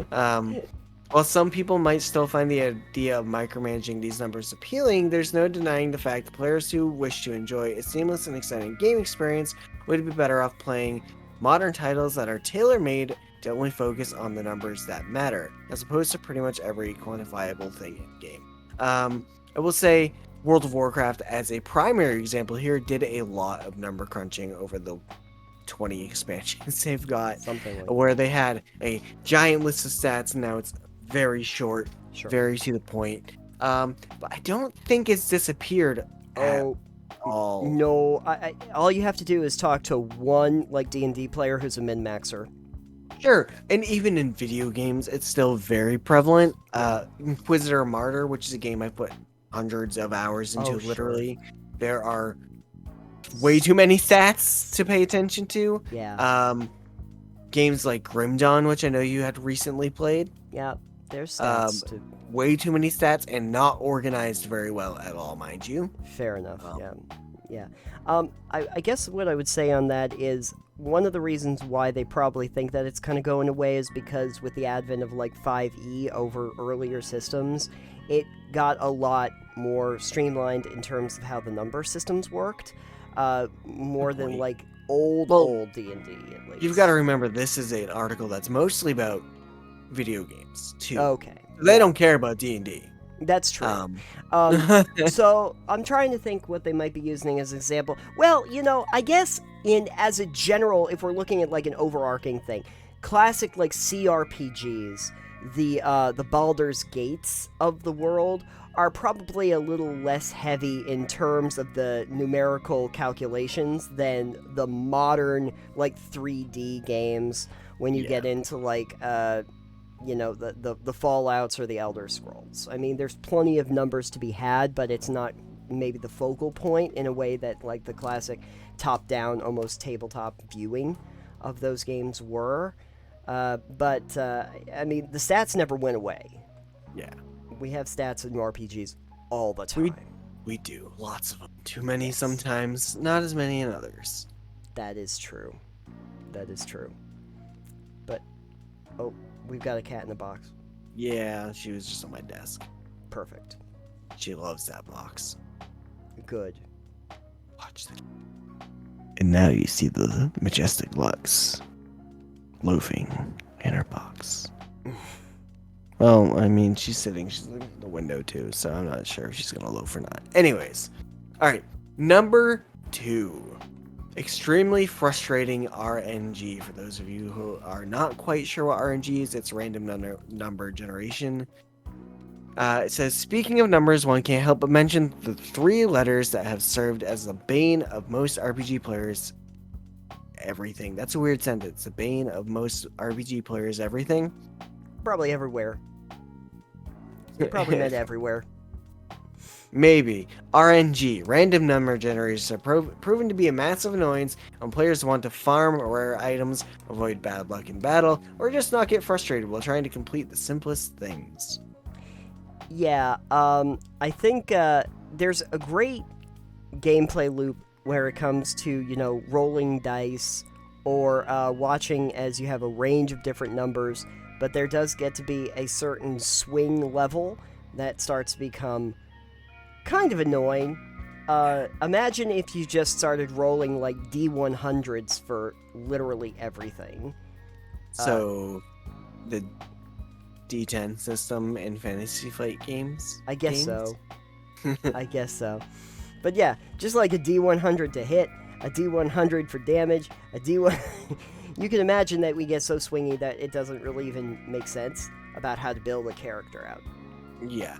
While some people might still find the idea of micromanaging these numbers appealing, there's no denying the fact that players who wish to enjoy a seamless and exciting game experience would be better off playing modern titles that are tailor-made to only focus on the numbers that matter, as opposed to pretty much every quantifiable thing in the game. I will say World of Warcraft, as a primary example here, did a lot of number crunching over the 20 expansions they've got, where they had a giant list of stats, and now it's very short, very to the point. But I don't think it's disappeared at all. No, all you have to do is talk to one D&D player who's a min-maxer. Sure, and even in video games, it's still very prevalent. Inquisitor Martyr, which is a game I put hundreds of hours into, literally. There are way too many stats to pay attention to. Yeah. Games like Grim Dawn, which I know you had recently played. Yeah. There's stats way too many stats and not organized very well at all, mind you. Fair enough. Yeah. I guess what I would say on that is one of the reasons why they probably think that it's kind of going away is because with the advent of 5e over earlier systems, it got a lot more streamlined in terms of how the number systems worked, more than old D&D at least. You've got to remember this is an article that's mostly about video games too. Okay. They don't care about D&D. That's true. So I'm trying to think what they might be using as an example. Well, I guess as a general, if we're looking at an overarching thing, classic CRPGs, the Baldur's Gates of the world are probably a little less heavy in terms of the numerical calculations than the modern 3D games when you get into the Fallouts or the Elder Scrolls. I mean, there's plenty of numbers to be had, but it's not maybe the focal point in a way that the classic top-down, almost tabletop viewing of those games were. But I mean, the stats never went away. Yeah. We have stats in RPGs all the time. We do. Lots of them. Too many sometimes, not as many in others. That is true. Oh, we've got a cat in the box. Yeah, she was just on my desk. Perfect. She loves that box. Good. Watch the. And now you see the majestic Lux loafing in her box. Well, I mean, she's looking at the window too, so I'm not sure if she's gonna loaf or not. Anyways, all right, number 2. Extremely frustrating RNG. For those of you who are not quite sure what RNG is, it's random number generation. It says, speaking of numbers, one can't help but mention the 3 letters that have served as the bane of most RPG players' everything. That's a weird sentence. The bane of most RPG players' everything. Probably everywhere. It probably meant everywhere. Maybe. RNG, random number generators, are proven to be a massive annoyance when players want to farm rare items, avoid bad luck in battle, or just not get frustrated while trying to complete the simplest things. Yeah, I think there's a great gameplay loop where it comes to, rolling dice or watching as you have a range of different numbers, but there does get to be a certain swing level that starts to become kind of annoying. Imagine if you just started rolling like D100s for literally everything. So, the D10 system in Fantasy Flight games? I guess so. I guess so. But yeah, just like a D100 to hit, a D100 for damage, a D1... You can imagine that we get so swingy that it doesn't really even make sense about how to build a character out. Yeah.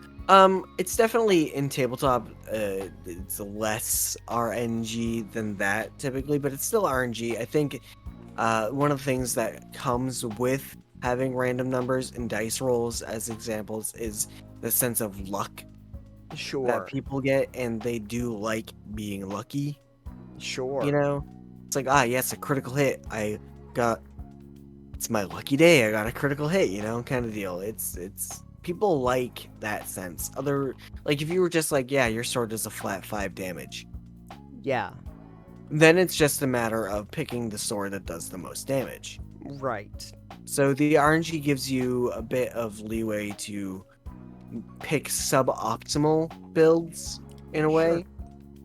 It's definitely in tabletop, it's less RNG than that typically, but it's still RNG. I think one of the things that comes with having random numbers and dice rolls as examples is the sense of luck Sure. that people get, and they do like being lucky. Sure. You know? It's like, yes, a critical hit. It's my lucky day. I got a critical hit, kind of deal. It's people like that sense. Like if you were just like, yeah, your sword does a flat 5 damage. Yeah. Then it's just a matter of picking the sword that does the most damage. Right. So the RNG gives you a bit of leeway to pick suboptimal builds in a way.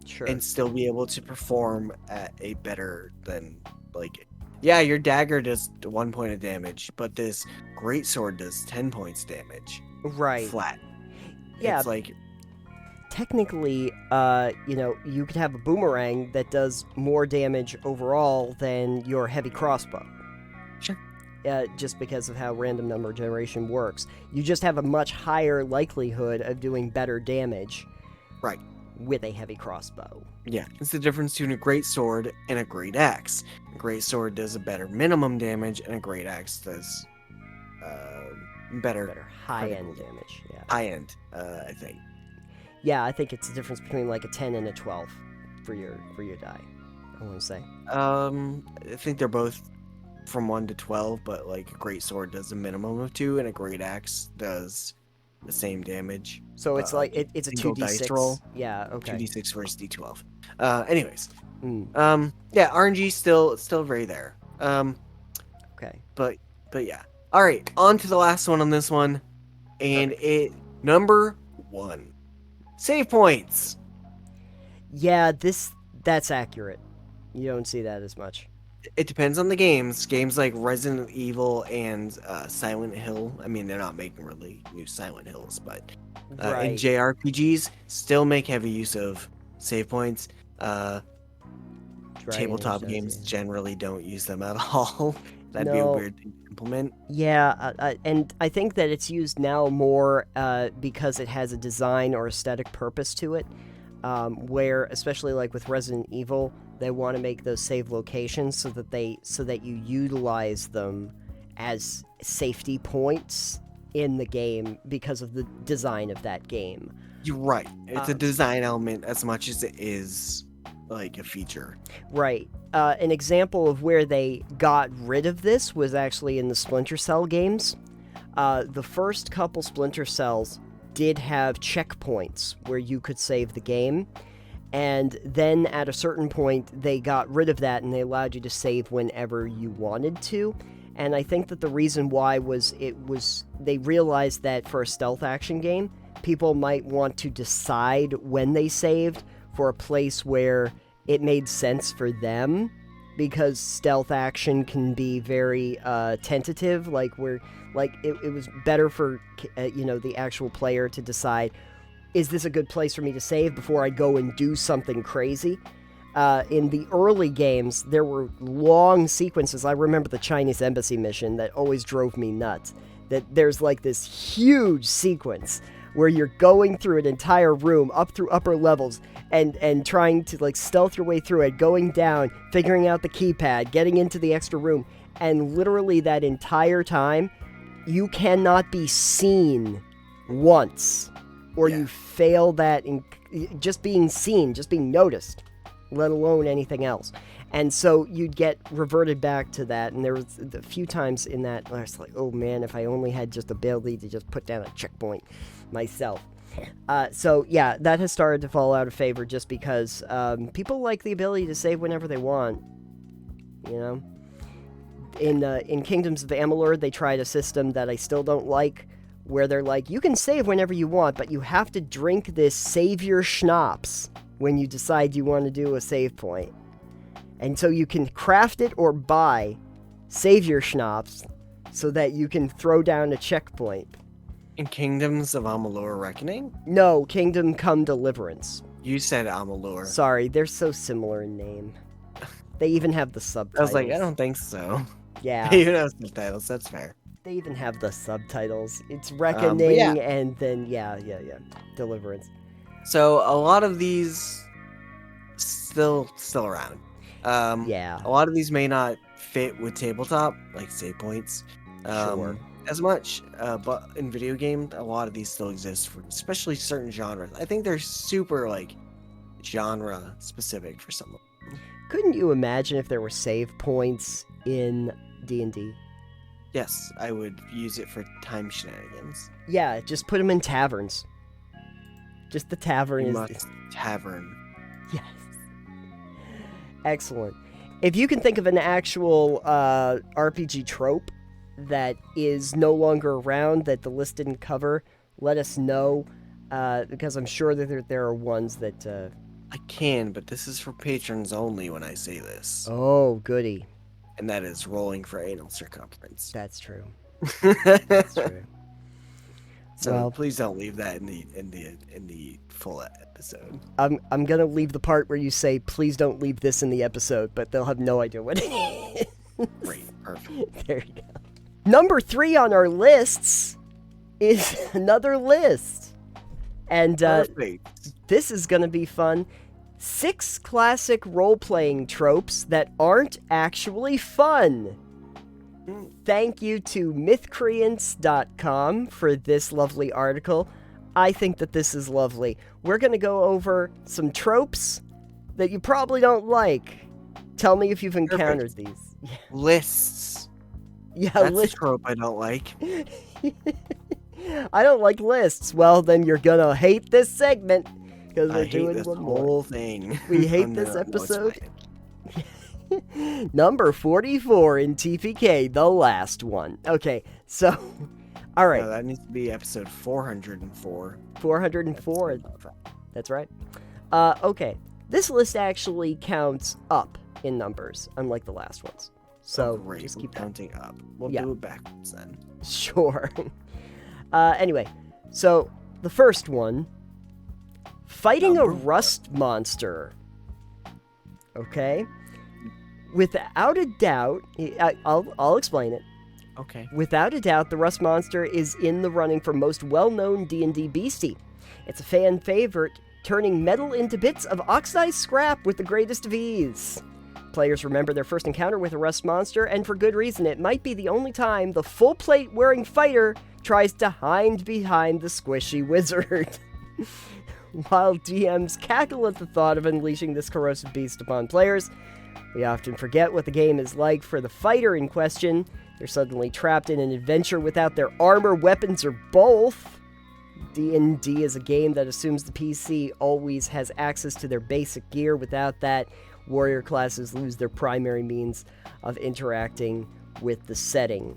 Sure. And still be able to perform at a better than, like, yeah, your dagger does 1 point of damage, but this great sword does 10 points damage. Right. Flat. Yeah. It's like, technically, you could have a boomerang that does more damage overall than your heavy crossbow. Sure. Just because of how random number generation works. You just have a much higher likelihood of doing better damage. Right. With a heavy crossbow. Yeah, it's the difference between a great sword and a great axe. A great sword does a better minimum damage, and a great axe does better high-end damage. Yeah. High-end, I think. Yeah, I think it's the difference between like a 10 and a 12 for your die, I want to say. I think they're both from 1 to 12, but like a great sword does a minimum of 2, and a great axe does the same damage. So it's like it's a 2d6 dice roll. Yeah, okay. 2d6 versus d12. Anyways. Mm. Yeah, RNG still very there. Okay. But yeah. All right, on to the last one on this one, and number 1. Save points. Yeah, that's accurate. You don't see that as much. It depends on the games. Games like Resident Evil and Silent Hill. I mean, they're not making really new Silent Hills, but in JRPGs, still make heavy use of save points. Tabletop games generally don't use them at all. That'd be a weird thing to implement. Yeah, and I think that it's used now more because it has a design or aesthetic purpose to it. Where, especially like with Resident Evil, they want to make those save locations so that you utilize them as safety points in the game because of the design of that game. You're right. It's a design element as much as it is like a feature. Right. An example of where they got rid of this was actually in the Splinter Cell games. The first couple Splinter Cells did have checkpoints where you could save the game, and then at a certain point they got rid of that and they allowed you to save whenever you wanted to, And I think that the reason why was they realized that for a stealth action game, people might want to decide when they saved for a place where it made sense for them, because stealth action can be very tentative. It was better for the actual player to decide, is this a good place for me to save before I go and do something crazy? In the early games, there were long sequences. I remember the Chinese embassy mission that always drove me nuts. That there's like this huge sequence where you're going through an entire room up through upper levels and trying to like stealth your way through it, going down, figuring out the keypad, getting into the extra room, and literally that entire time, you cannot be seen once, or you fail that in just being seen, just being noticed, let alone anything else. And so you'd get reverted back to that, and there was a few times in that where it's like, oh man, if I only had just the ability to just put down a checkpoint myself. So yeah, that has started to fall out of favor just because people like the ability to save whenever they want. You know, in Kingdoms of Amalur, they tried a system that I still don't like, where they're like, you can save whenever you want, but you have to drink this savior schnapps when you decide you want to do a save point. And so you can craft it or buy savior schnapps so that you can throw down a checkpoint. In Kingdoms of Amalur Reckoning? No, Kingdom Come Deliverance. You said Amalur. Sorry, they're so similar in name. They even have the subtitles. I was like, I don't think so. Yeah. They even have subtitles, that's fair. They even have the subtitles. It's Reckoning and then, Deliverance. So a lot of these still around. Yeah. A lot of these may not fit with tabletop, like save points, Sure. as much. But in video games, a lot of these still exist for especially certain genres. I think they're super like genre specific for some of them. Couldn't you imagine if there were save points in D&D? Yes, I would use it for time shenanigans. Yeah, just put them in taverns. Just the tavern You is... must tavern. Yes. Excellent. If you can think of an actual RPG trope that is no longer around, that the list didn't cover, let us know, because I'm sure that there are ones that... I can, but this is for patrons only when I say this. Oh, goody. And that is rolling for anal circumference. That's true. That's true. So Well, please don't leave that in the full episode. I'm gonna leave the part where you say, please don't leave this in the episode, but they'll have no idea what it is. Great, perfect. There you go. Number 3 on our lists is another list. And Perfect. this is gonna be fun. 6 classic role-playing tropes that aren't actually fun. Thank you to mythcreants.com for this lovely article. I think that this is lovely. We're going to go over some tropes that you probably don't like. Tell me if you've encountered these. Lists. Yeah, That's a trope I don't like. I don't like lists. Well, then you're going to hate this segment because I we're hate doing this one more. whole thing. We hate Oh, this no, it's episode. fine. Number 44 in TPK, the last one. Okay, so, all right. No, that needs to be episode 404. 404. That's right. Okay, this list actually counts up in numbers, unlike the last ones. So Great. just We're keep that. counting up. We'll Yeah. do it backwards then. Sure. Anyway, so the first one, fighting Number a rust monster. Okay. Without a doubt, I'll explain it. Okay. Without a doubt, the rust monster is in the running for most well-known D&D beastie. It's a fan favorite, turning metal into bits of oxidized scrap with the greatest of ease. Players remember their first encounter with a rust monster, and for good reason. It might be the only time the full plate wearing fighter tries to hide behind the squishy wizard. While DMs cackle at the thought of unleashing this corrosive beast upon players, we often forget what the game is like for the fighter in question. They're suddenly trapped in an adventure without their armor, weapons, or both. D&D is a game that assumes the PC always has access to their basic gear. Without that, warrior classes lose their primary means of interacting with the setting.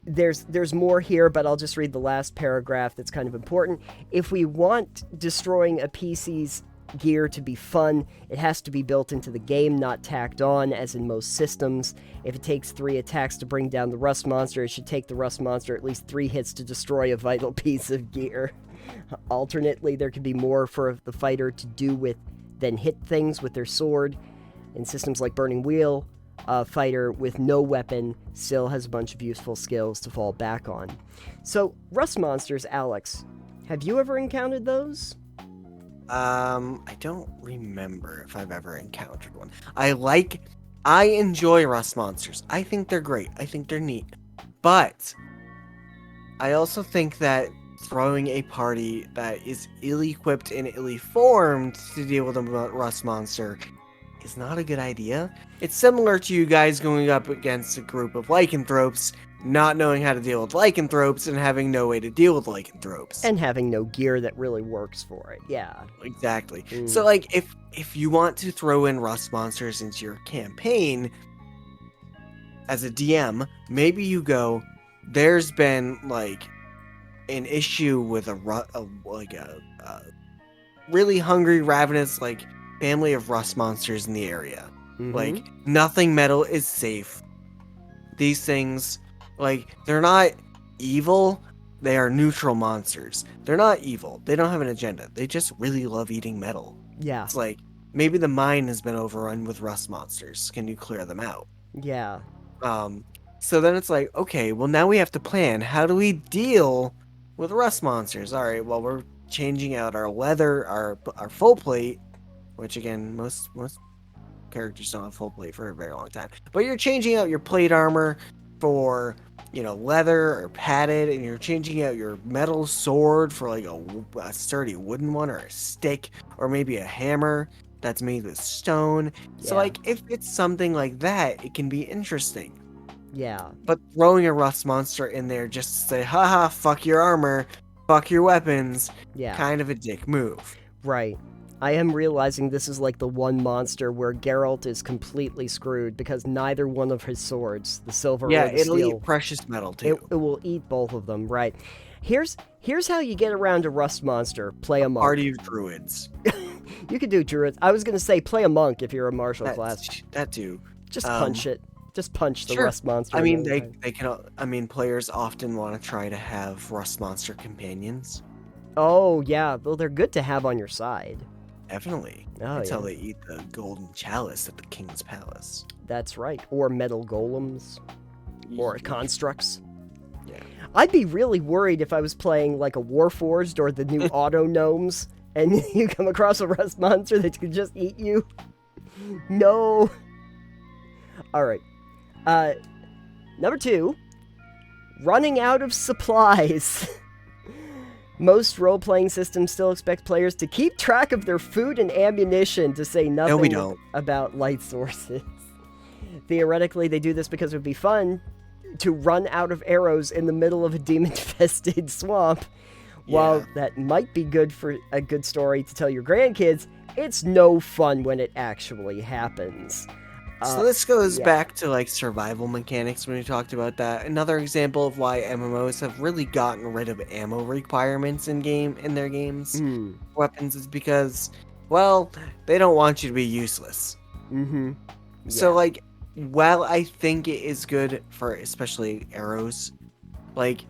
There's more here, but I'll just read the last paragraph that's kind of important. If we want destroying a PC's gear to be fun, it has to be built into the game, not tacked on, as in most systems. If it takes 3 attacks to bring down the rust monster, it should take the rust monster at least 3 hits to destroy a vital piece of gear. Alternately, there could be more for the fighter to do with than hit things with their sword. In systems like Burning Wheel, a fighter with no weapon still has a bunch of useful skills to fall back on. So, rust monsters, Alex, have you ever encountered those? I don't remember if I've ever encountered one. I enjoy rust monsters. I think they're great. I think they're neat. But I also think that throwing a party that is ill-equipped and ill-formed to deal with a rust monster is not a good idea. It's similar to you guys going up against a group of lycanthropes, not knowing how to deal with lycanthropes and having no way to deal with lycanthropes. And having no gear that really works for it, yeah. Exactly. So, like, if you want to throw in rust monsters into your campaign, as a DM, maybe you go, there's been, like, an issue with a really hungry, ravenous, like, family of rust monsters in the area. Like, nothing metal is safe. These things, like, they're not evil. They are neutral monsters. They're not evil. They don't have an agenda. They just really love eating metal. Yeah. It's like, maybe the mine has been overrun with rust monsters. Can you clear them out? Yeah. So then it's like, okay, well, now we have to plan. How do we deal with rust monsters? All right, well, we're changing out our leather, our full plate, which, again, most characters don't have full plate for a very long time. But you're changing out your plate armor for, leather or padded, and you're changing out your metal sword for, like, a sturdy wooden one, or a stick, or maybe a hammer that's made with stone. Yeah. So, like, if it's something like that, it can be interesting. Yeah. But throwing a rust monster in there just to say, haha, fuck your armor, fuck your weapons, kind of a dick move. Right. I am realizing this is like the one monster where Geralt is completely screwed because neither one of his swords, the silver or the it'll steel, eat precious metal too. It will eat both of them, right. Here's how you get around a rust monster. Play a monk. Party of druids. You could do druids. I was going to say play a monk if you're a martial class. That too. Just punch it. Just punch the rust monster. I mean, they can. I mean, players often want to try to have rust monster companions. Oh, yeah. Well, they're good to have on your side. Definitely. That's how they eat the golden chalice at the king's palace. That's right. Or metal golems. Or constructs. Yeah. I'd be really worried if I was playing like a Warforged or the new Auto Gnomes, and you come across a rust monster that could just eat you. No. All right. Number 2. Running out of supplies. Most role-playing systems still expect players to keep track of their food and ammunition, to say nothing about light sources. Theoretically, they do this because it would be fun to run out of arrows in the middle of a demon-infested swamp. While that might be good for a good story to tell your grandkids, it's no fun when it actually happens. So this goes back to, like, survival mechanics when we talked about that. Another example of why MMOs have really gotten rid of ammo requirements in their games. Weapons is because, well, they don't want you to be useless. So, like, while I think it is good for especially arrows, like,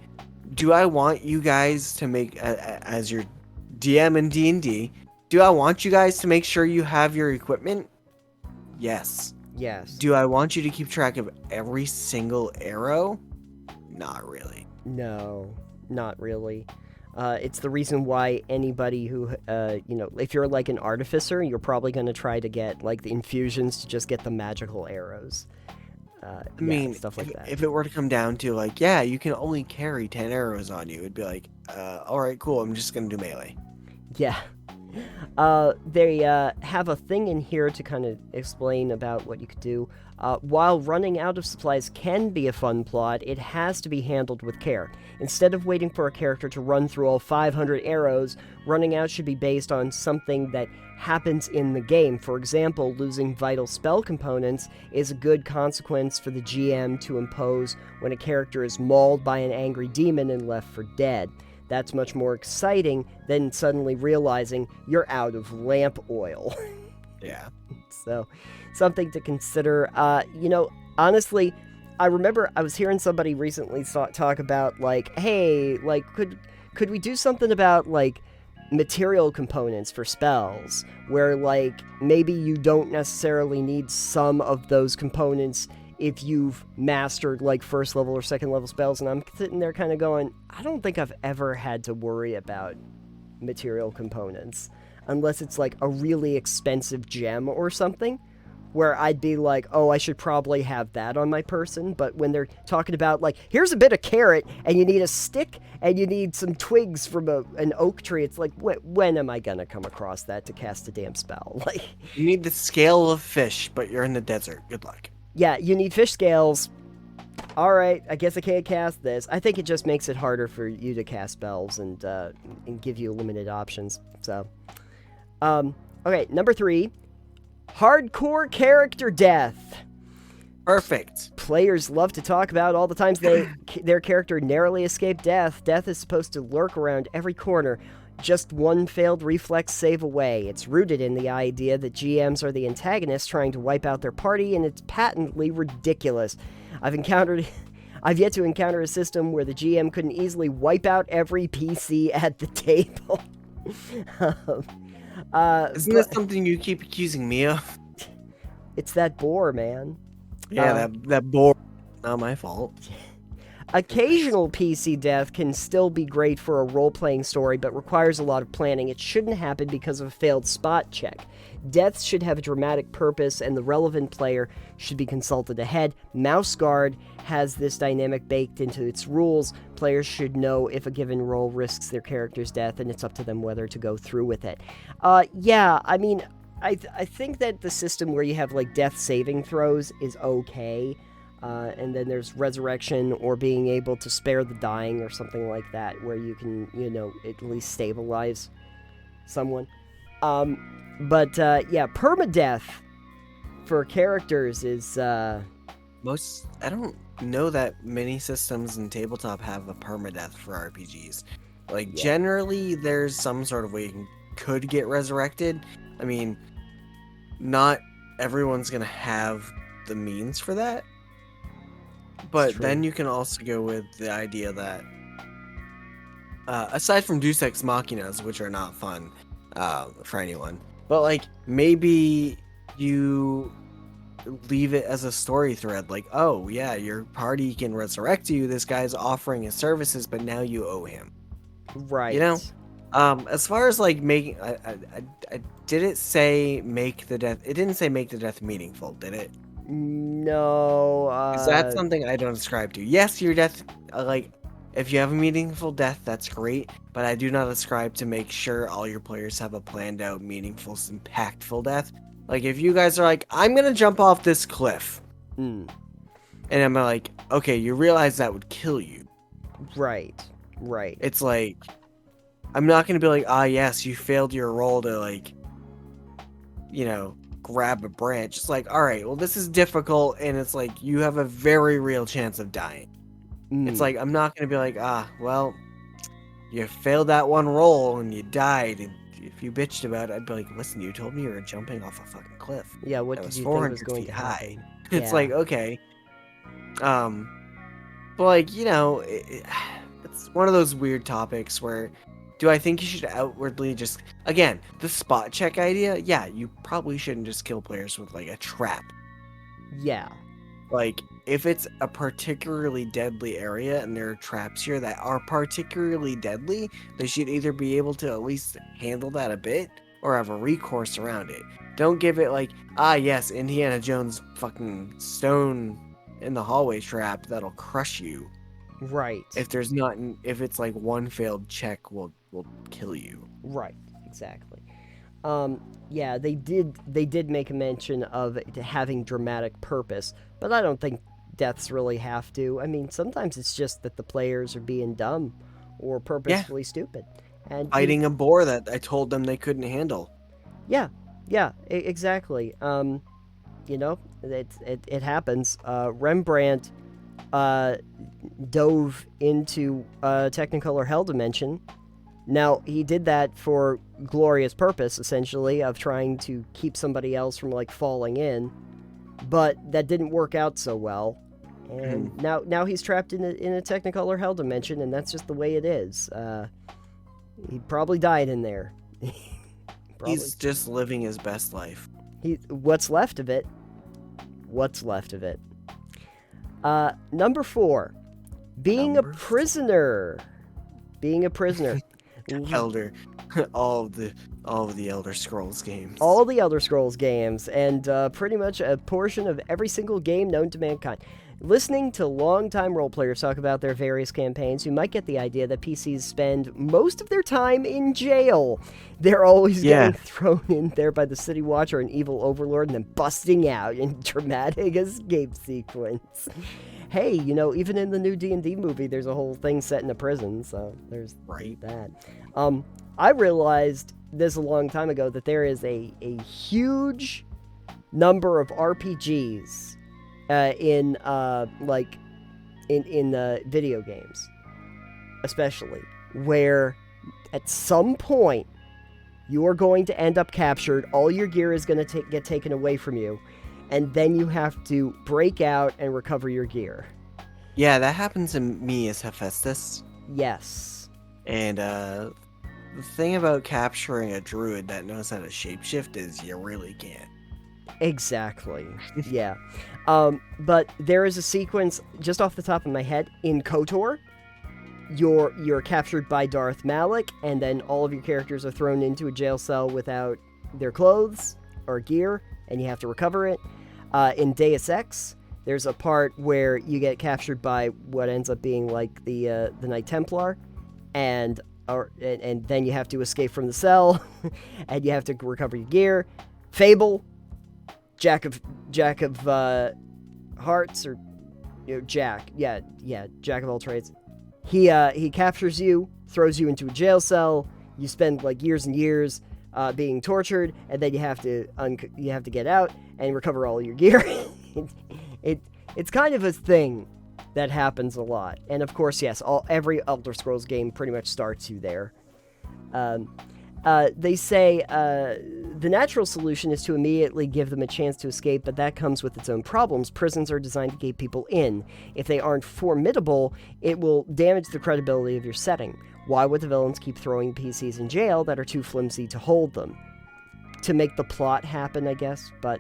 do I want you guys to make, as your DM in D&D, do I want you guys to make sure you have your equipment? Yes. Yes. Do I want you to keep track of every single arrow? Not really. No, not really. It's the reason why anybody who, if you're like an artificer, you're probably going to try to get like the infusions to just get the magical arrows. I mean, stuff like that. If it were to come down to like, yeah, you can only carry 10 arrows on you, it'd be like, all right, cool, I'm just going to do melee. Yeah. They have a thing in here to kind of explain about what you could do. While running out of supplies can be a fun plot, it has to be handled with care. Instead of waiting for a character to run through all 500 arrows, running out should be based on something that happens in the game. For example, losing vital spell components is a good consequence for the GM to impose when a character is mauled by an angry demon and left for dead. That's much more exciting than suddenly realizing you're out of lamp oil. Yeah. So, something to consider. Honestly, I remember I was hearing somebody recently talk about, like, hey, like, could we do something about, like, material components for spells, where, like, maybe you don't necessarily need some of those components if you've mastered, like, first level or second level spells. And I'm sitting there kind of going, I don't think I've ever had to worry about material components unless it's like a really expensive gem or something, where I'd be like, oh, I should probably have that on my person. But when they're talking about, like, here's a bit of carrot and you need a stick and you need some twigs from an oak tree, it's like, when am I gonna come across that to cast a damn spell? Like, You need the scale of fish, but you're in the desert. Good luck. yeah, you need fish scales. All right, I guess I can't cast this. I think it just makes it harder for you to cast spells and give you limited options. So, okay, number 3, hardcore character death. Perfect. Players love to talk about all the times their character narrowly escaped death. Death is supposed to lurk around every corner, just one failed reflex save away. It's rooted in the idea that GMs are the antagonists trying to wipe out their party, and it's patently ridiculous. I've yet to encounter a system where the GM couldn't easily wipe out every PC at the table. Isn't this something you keep accusing me of? It's that boar, man. Yeah, that boar. Not my fault. Occasional PC death can still be great for a role-playing story, but requires a lot of planning. It shouldn't happen because of a failed spot check. Deaths should have a dramatic purpose, and the relevant player should be consulted ahead. Mouse Guard has this dynamic baked into its rules. Players should know if a given role risks their character's death, and it's up to them whether to go through with it. Yeah, I mean, I think that the system where you have, like, death saving throws is okay. And then there's resurrection or being able to spare the dying or something like that, where you can, at least stabilize someone. But permadeath for characters is, I don't know that many systems in tabletop have a permadeath for RPGs. Like, generally, there's some sort of way you could get resurrected. I mean, not everyone's gonna have the means for that. But then you can also go with the idea that, aside from Deus Ex Machinas, which are not fun for anyone, but, like, maybe you leave it as a story thread, like, oh yeah, your party can resurrect you, this guy's offering his services, but now you owe him. Right. As far as, like, making, did it say make the death? It didn't say make the death meaningful, did it? No. Is that something I don't ascribe to? Yes, your death, like, if you have a meaningful death, that's great, but I do not ascribe to make sure all your players have a planned out, meaningful, impactful death. Like, if you guys are like, I'm gonna jump off this cliff, and I'm like, okay, you realize that would kill you. Right. It's like, I'm not gonna be like, yes, you failed your role to, like, grab a branch. It's like, all right, well, this is difficult, and it's like, you have a very real chance of dying. It's like, I'm not gonna be like, well, you failed that one roll and you died, and if you bitched about it, I'd be like, listen, you told me you were jumping off a fucking cliff. Yeah, what did you think was going to high? happen? It's like, okay. But, like, it's one of those weird topics where, do I think you should outwardly just, again, the spot check idea, yeah, you probably shouldn't just kill players with, like, a trap. Yeah. Like, if it's a particularly deadly area and there are traps here that are particularly deadly, they should either be able to at least handle that a bit or have a recourse around it. Don't give it like, yes, Indiana Jones fucking stone in the hallway trap that'll crush you. Right. If it's like one failed check will kill you. Right. exactly. Yeah, they did make a mention of it having dramatic purpose, but I don't think deaths really have to. I mean, sometimes it's just that the players are being dumb or Yeah, purposefully stupid. And fighting a boar that I told them they couldn't handle. yeah, yeah, exactly. It happens. Rembrandt uh, dove into Technicolor Hell Dimension. Now, he did that for glorious purpose, essentially, of trying to keep somebody else from, like, falling in. But that didn't work out so well. And now he's trapped in a Technicolor Hell Dimension, and that's just the way it is. He probably died in there. He's just living his best life. What's left of it. Number 4. Being a prisoner. Elder, all of the Elder Scrolls games. All the Elder Scrolls games, and pretty much a portion of every single game known to mankind. Listening to longtime role players talk about their various campaigns, you might get the idea that PCs spend most of their time in jail. They're always getting thrown in there by the city watch or an evil overlord and then busting out in dramatic escape sequence. Hey, even in the new D&D movie, there's a whole thing set in a prison, so there's that. I realized this a long time ago that there is a huge number of RPGs in video games, especially, where at some point you are going to end up captured, all your gear is going to get taken away from you, and then you have to break out and recover your gear. Yeah, that happens to me as Hephaestus. Yes. And the thing about capturing a druid that knows how to shapeshift is you really can't. Exactly. Yeah. But there is a sequence just off the top of my head in KOTOR. You're captured by Darth Malak, and then all of your characters are thrown into a jail cell without their clothes or gear, and you have to recover it. In Deus Ex, there's a part where you get captured by what ends up being like the Knight Templar, and then you have to escape from the cell, and you have to recover your gear. Fable, Jack of Hearts, or Jack of all trades. He captures you, throws you into a jail cell. You spend like years and years being tortured, and then you have to get out and recover all your gear. It's kind of a thing that happens a lot, and of course, yes, every Elder Scrolls game pretty much starts you there. They say the natural solution is to immediately give them a chance to escape, but that comes with its own problems. Prisons are designed to keep people in. If they aren't formidable, it will damage the credibility of your setting. Why would the villains keep throwing PCs in jail that are too flimsy to hold them? To make the plot happen, I guess, but...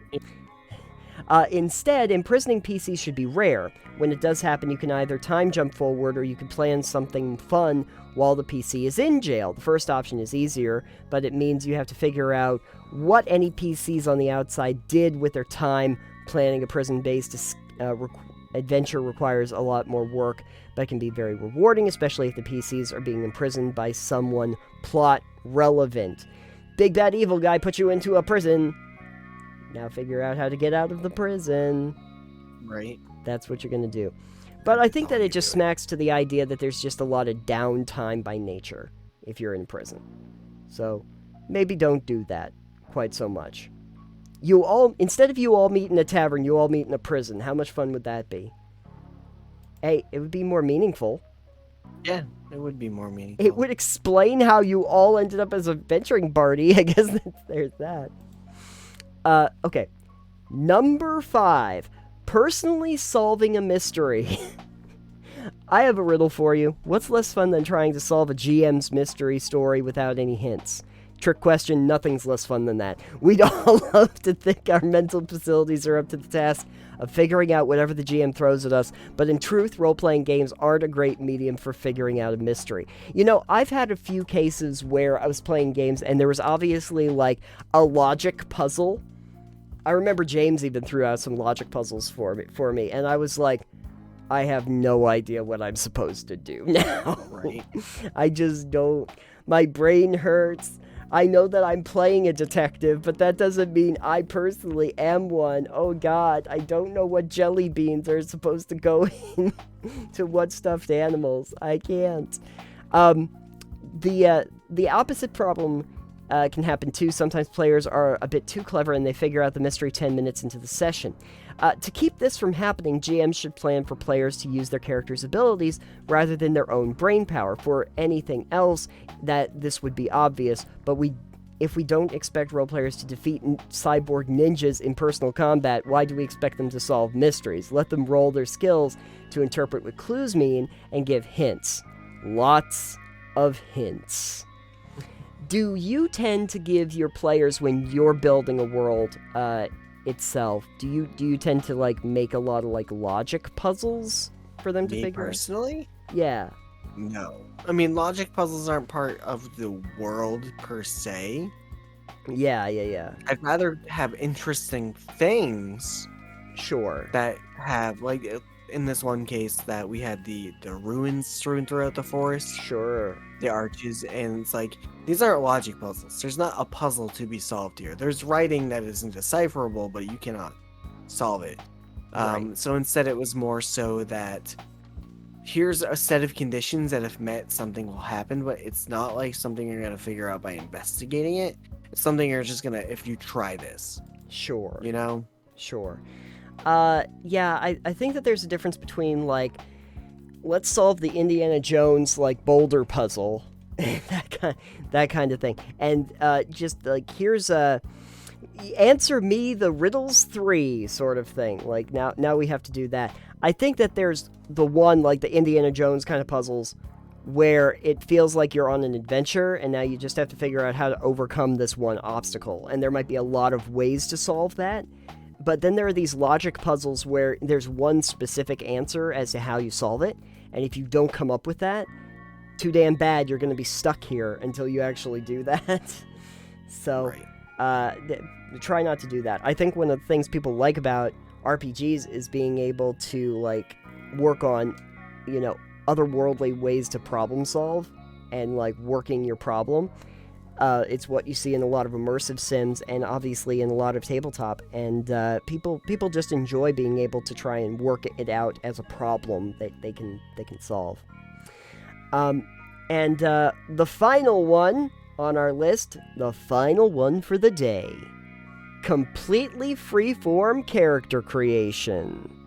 Instead, imprisoning PCs should be rare. When it does happen, you can either time jump forward or you can plan something fun while the PC is in jail. The first option is easier, but it means you have to figure out what any PCs on the outside did with their time. Planning a prison-based adventure requires a lot more work, but it can be very rewarding, especially if the PCs are being imprisoned by someone plot relevant. Big bad evil guy put you into a prison. Now figure out how to get out of the prison. Right. That's what you're going to do. But I think that it just smacks to the idea that there's just a lot of downtime by nature if you're in prison. So maybe don't do that quite so much. Instead of you all meet in a tavern, you all meet in a prison. How much fun would that be? Hey, it would be more meaningful. Yeah, it would be more meaningful. It would explain how you all ended up as a venturing party. I guess there's that. Okay. Number 5. Personally solving a mystery. I have a riddle for you. What's less fun than trying to solve a GM's mystery story without any hints? Trick question, nothing's less fun than that. We'd all love to think our mental facilities are up to the task of figuring out whatever the GM throws at us, but in truth, role-playing games aren't a great medium for figuring out a mystery. I've had a few cases where I was playing games and there was obviously like a logic puzzle. I remember James even threw out some logic puzzles for me, and I was like, I have no idea what I'm supposed to do now. Right. I just don't. My brain hurts. I know that I'm playing a detective, but that doesn't mean I personally am one. Oh god, I don't know what jelly beans are supposed to go in to what stuffed animals. I can't. The opposite problem can happen too. Sometimes players are a bit too clever and they figure out the mystery 10 minutes into the session. To keep this from happening, GMs should plan for players to use their character's abilities rather than their own brain power. For anything else, that this would be obvious, but if we don't expect role players to defeat cyborg ninjas in personal combat, why do we expect them to solve mysteries? Let them roll their skills to interpret what clues mean and give hints. Lots of hints. Do you tend to give your players, when you're building a world itself, do you tend to like make a lot of like logic puzzles for them to figure out? Personally? Yeah. No. I mean, logic puzzles aren't part of the world per se. Yeah. I'd rather have interesting things. Sure. That have, like, in this one case, that we had the ruins strewn throughout the forest. Sure. The arches, and it's like, these aren't logic puzzles. There's not a puzzle to be solved here. There's writing that isn't decipherable, but you cannot solve it. Right. So instead it was more so that here's a set of conditions that if met, something will happen, but it's not like something you're going to figure out by investigating it. It's something you're just going to, if you try this. Sure. You know? Sure. Yeah, I think that there's a difference between, like, let's solve the Indiana Jones, like, boulder puzzle, that kind of thing, and just, like, here's a answer me the riddles 3 sort of thing. Like, now we have to do that. I think that there's the one, like, the Indiana Jones kind of puzzles where it feels like you're on an adventure, and now you just have to figure out how to overcome this one obstacle, and there might be a lot of ways to solve that. But then there are these logic puzzles where there's one specific answer as to how you solve it, and if you don't come up with that, too damn bad, you're going to be stuck here until you actually do that. So, try not to do that. I think one of the things people like about RPGs is being able to, like, work on, you know, otherworldly ways to problem solve and, like, working your problem. It's what you see in a lot of immersive sims and obviously in a lot of tabletop, and people just enjoy being able to try and work it out as a problem that they can solve. And the final one on our list, the final one for the day, completely freeform character creation.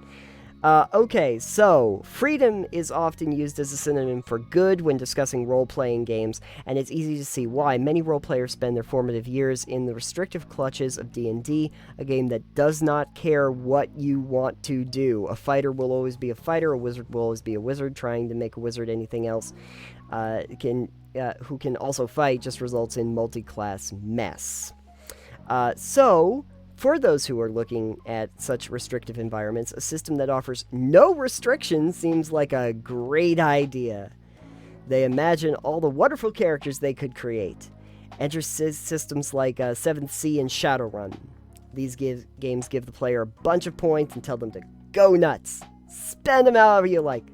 Okay, so freedom is often used as a synonym for good when discussing role-playing games, and it's easy to see why. Many role-players spend their formative years in the restrictive clutches of D&D, a game that does not care what you want to do. A fighter will always be a fighter, a wizard will always be a wizard. Trying to make a wizard anything else who can also fight just results in multi-class mess. So, for those who are looking at such restrictive environments, a system that offers no restrictions seems like a great idea. They imagine all the wonderful characters they could create. Enter systems like 7th Sea and Shadowrun. These games give the player a bunch of points and tell them to go nuts. Spend them however you like.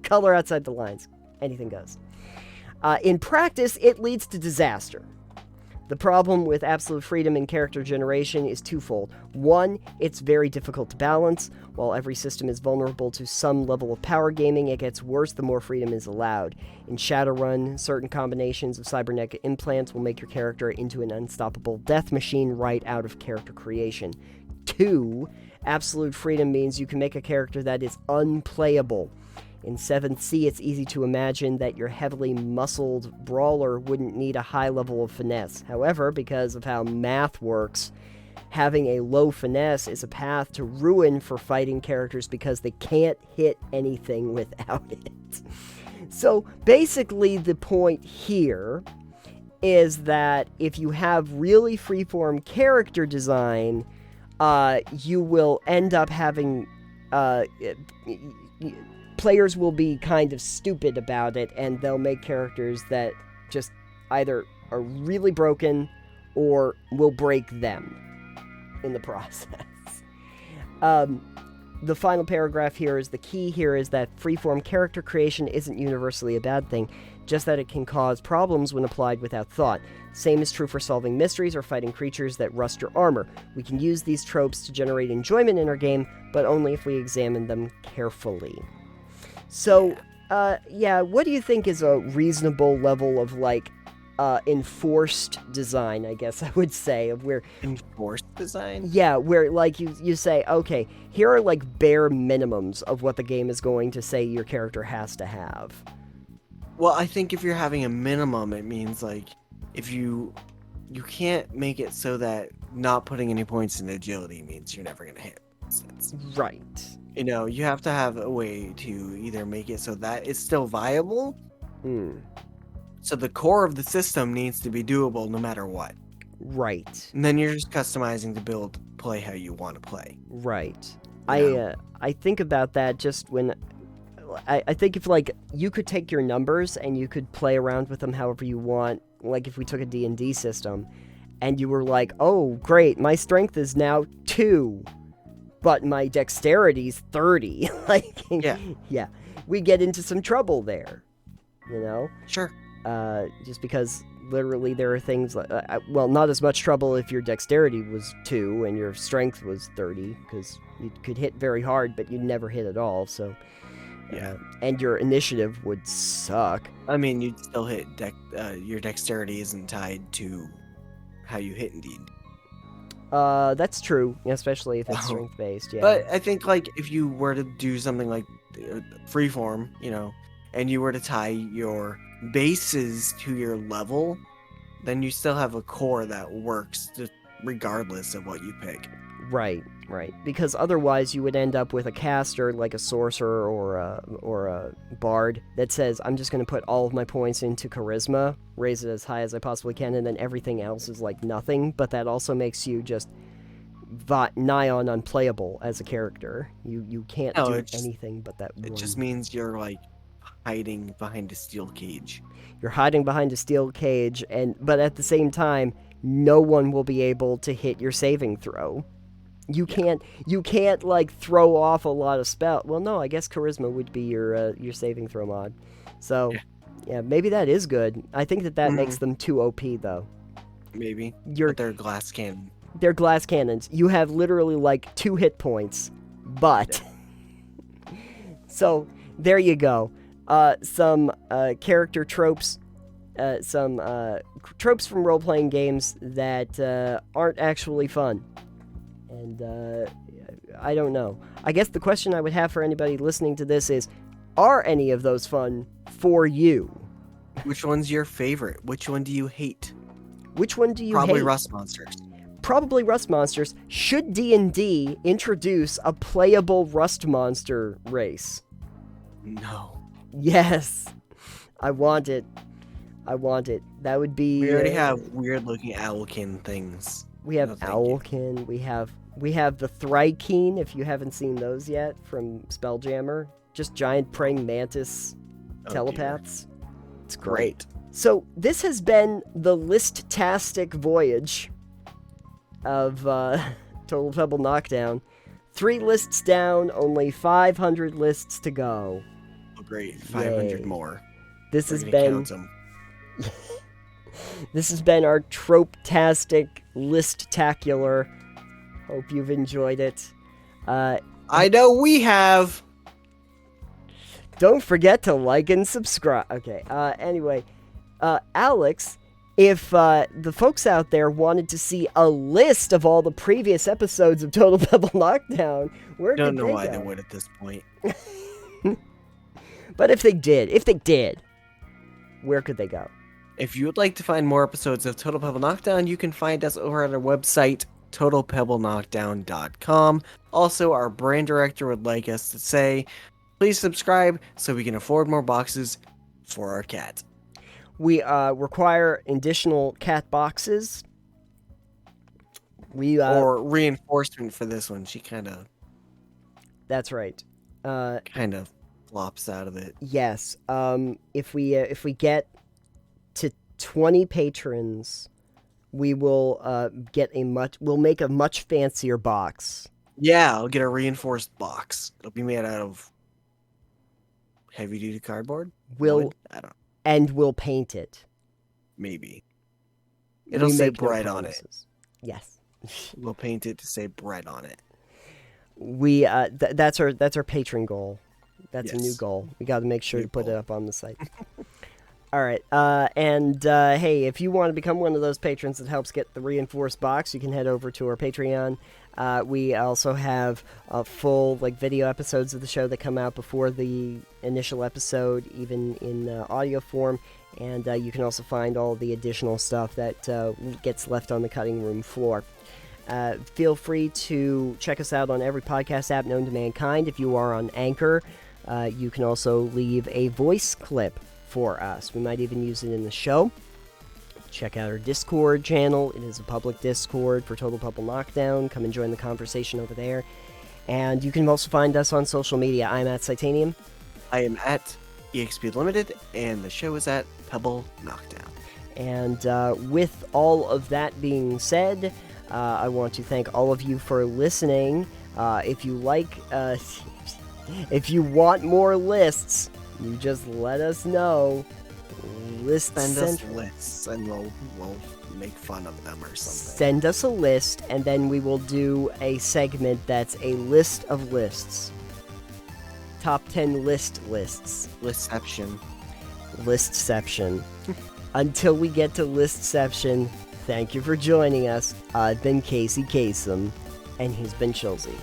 Color outside the lines. Anything goes. In practice, it leads to disaster. The problem with absolute freedom in character generation is twofold. One, it's very difficult to balance. While every system is vulnerable to some level of power gaming, it gets worse the more freedom is allowed. In Shadowrun, certain combinations of cybernetic implants will make your character into an unstoppable death machine right out of character creation. Two, absolute freedom means you can make a character that is unplayable. In 7th Sea, it's easy to imagine that your heavily muscled brawler wouldn't need a high level of finesse. However, because of how math works, having a low finesse is a path to ruin for fighting characters because they can't hit anything without it. So, basically, the point here is that if you have really freeform character design, you will end up having... players will be kind of stupid about it, and they'll make characters that just either are really broken or will break them in the process. the final paragraph here is the key here is that freeform character creation isn't universally a bad thing, just that it can cause problems when applied without thought. Same is true for solving mysteries or fighting creatures that rust your armor. We can use these tropes to generate enjoyment in our game, but only if we examine them carefully. So, what do you think is a reasonable level of, like, enforced design, I guess I would say, of where... Enforced design? Yeah, where, like, you say, okay, here are, like, bare minimums of what the game is going to say your character has to have. Well, I think if you're having a minimum, it means, like, if you can't make it so that not putting any points in agility means you're never going to hit, for instance. Right. You know, you have to have a way to either make it so that it's still viable. So the core of the system needs to be doable no matter what. Right. And then you're just customizing to play how you want to play. Right. You I think about that just when... I think if, like, you could take your numbers and you could play around with them however you want, like if we took a D&D system, and you were like, oh, great, my strength is now 2, but my dexterity's 30. Like, yeah, we get into some trouble there, you know? Sure. Just because literally there are things like, well, not as much trouble if your dexterity was 2 and your strength was 30, because you could hit very hard, but you'd never hit at all, so... Yeah. And your initiative would suck. I mean, you'd still hit your dexterity isn't tied to how you hit in D&D. That's true, especially if it's strength-based, yeah. But I think, like, if you were to do something like freeform, you know, and you were to tie your bases to your level, then you still have a core that works regardless of what you pick. Right. Because otherwise you would end up with a caster, like a sorcerer or a bard, that says, I'm just going to put all of my points into charisma, raise it as high as I possibly can, and then everything else is like nothing, but that also makes you just nigh on unplayable as a character. You can't do anything but that one. It just means you're, like, hiding behind a steel cage. You're hiding behind a steel cage, but at the same time, no one will be able to hit your saving throw. You can't like throw off a lot of spell. Well, no, I guess charisma would be your saving throw mod. So, yeah, maybe that is good. I think that makes them too OP though. Maybe. But they're glass cannon. They're glass cannons. You have literally like 2 hit points, but so there you go. Some character tropes. Some tropes from role-playing games that aren't actually fun. And, I don't know. I guess the question I would have for anybody listening to this is, are any of those fun for you? Which one's your favorite? Which one do you hate? Which one do you hate? Probably hate? Rust Monsters. Probably Rust Monsters. Should D&D introduce a playable Rust Monster race? No. Yes. I want it. That would be... We already have weird-looking owlkin things. We have owlkin. We have the Thrykeen, if you haven't seen those yet, from Spelljammer. Just giant praying mantis telepaths. Dear. It's great. So this has been the list-tastic voyage of Total Pebble Knockdown. 3 lists down, only 500 lists to go. Oh, great. 500 more. This has been... This has been our trope-tastic list-tacular. Hope you've enjoyed it. I know we have! Don't forget to like and subscribe. Okay, anyway. Alex, if the folks out there wanted to see a list of all the previous episodes of Total Pebble Knockdown, where could they go? Don't know why they would at this point. But if they did, where could they go? If you would like to find more episodes of Total Pebble Knockdown, you can find us over at our website, totalpebbлекnockdown.com. Also, our brand director would like us to say, please subscribe so we can afford more boxes for our cat. We require additional cat boxes. Or reinforcement for this one. She kind of... That's right. Kind of flops out of it. Yes. If we get to 20 patrons, we will we'll make a much fancier box. Yeah, I'll get a reinforced box. It'll be made out of heavy-duty cardboard? Wood? I don't know. And we'll paint it. Maybe. It'll say bread on it. Yes. We'll paint it to say bread on it. We that's our patron goal. That's a new Yes. goal. We got to make sure New to put it goal. up on the site. All right. And hey, if you want to become one of those patrons that helps get the reinforced box, you can head over to our Patreon. We also have full video episodes of the show that come out before the initial episode, even in audio form. And you can also find all the additional stuff that gets left on the cutting room floor. Feel free to check us out on every podcast app known to mankind. If you are on Anchor, you can also leave a voice clip for us. We might even use it in the show. Check out our Discord channel. It is a public Discord for Total Pebble Knockdown. Come and join the conversation over there. And you can also find us on social media. I'm at Titanium. I am at EXP Limited, and the show is at Pebble Knockdown. And with all of that being said, I want to thank all of you for listening. If you if you want more lists, you just let us know. Send us lists, and we'll make fun of them or something. Send us a list, and then we will do a segment that's a list of lists. Top 10 lists. Listception. Listception. Until we get to Listception, thank you for joining us. I've been Casey Kasem, and he's been Chilsey.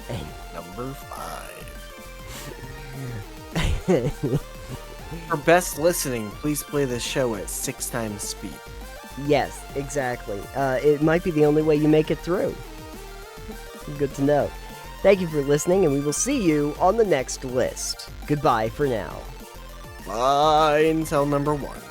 And Number 5. For best listening, please play this show at 6 times speed. Yes, exactly. It might be the only way you make it through. Good to know. Thank you for listening, and we will see you on the next list. Goodbye for now. Bye until number 1.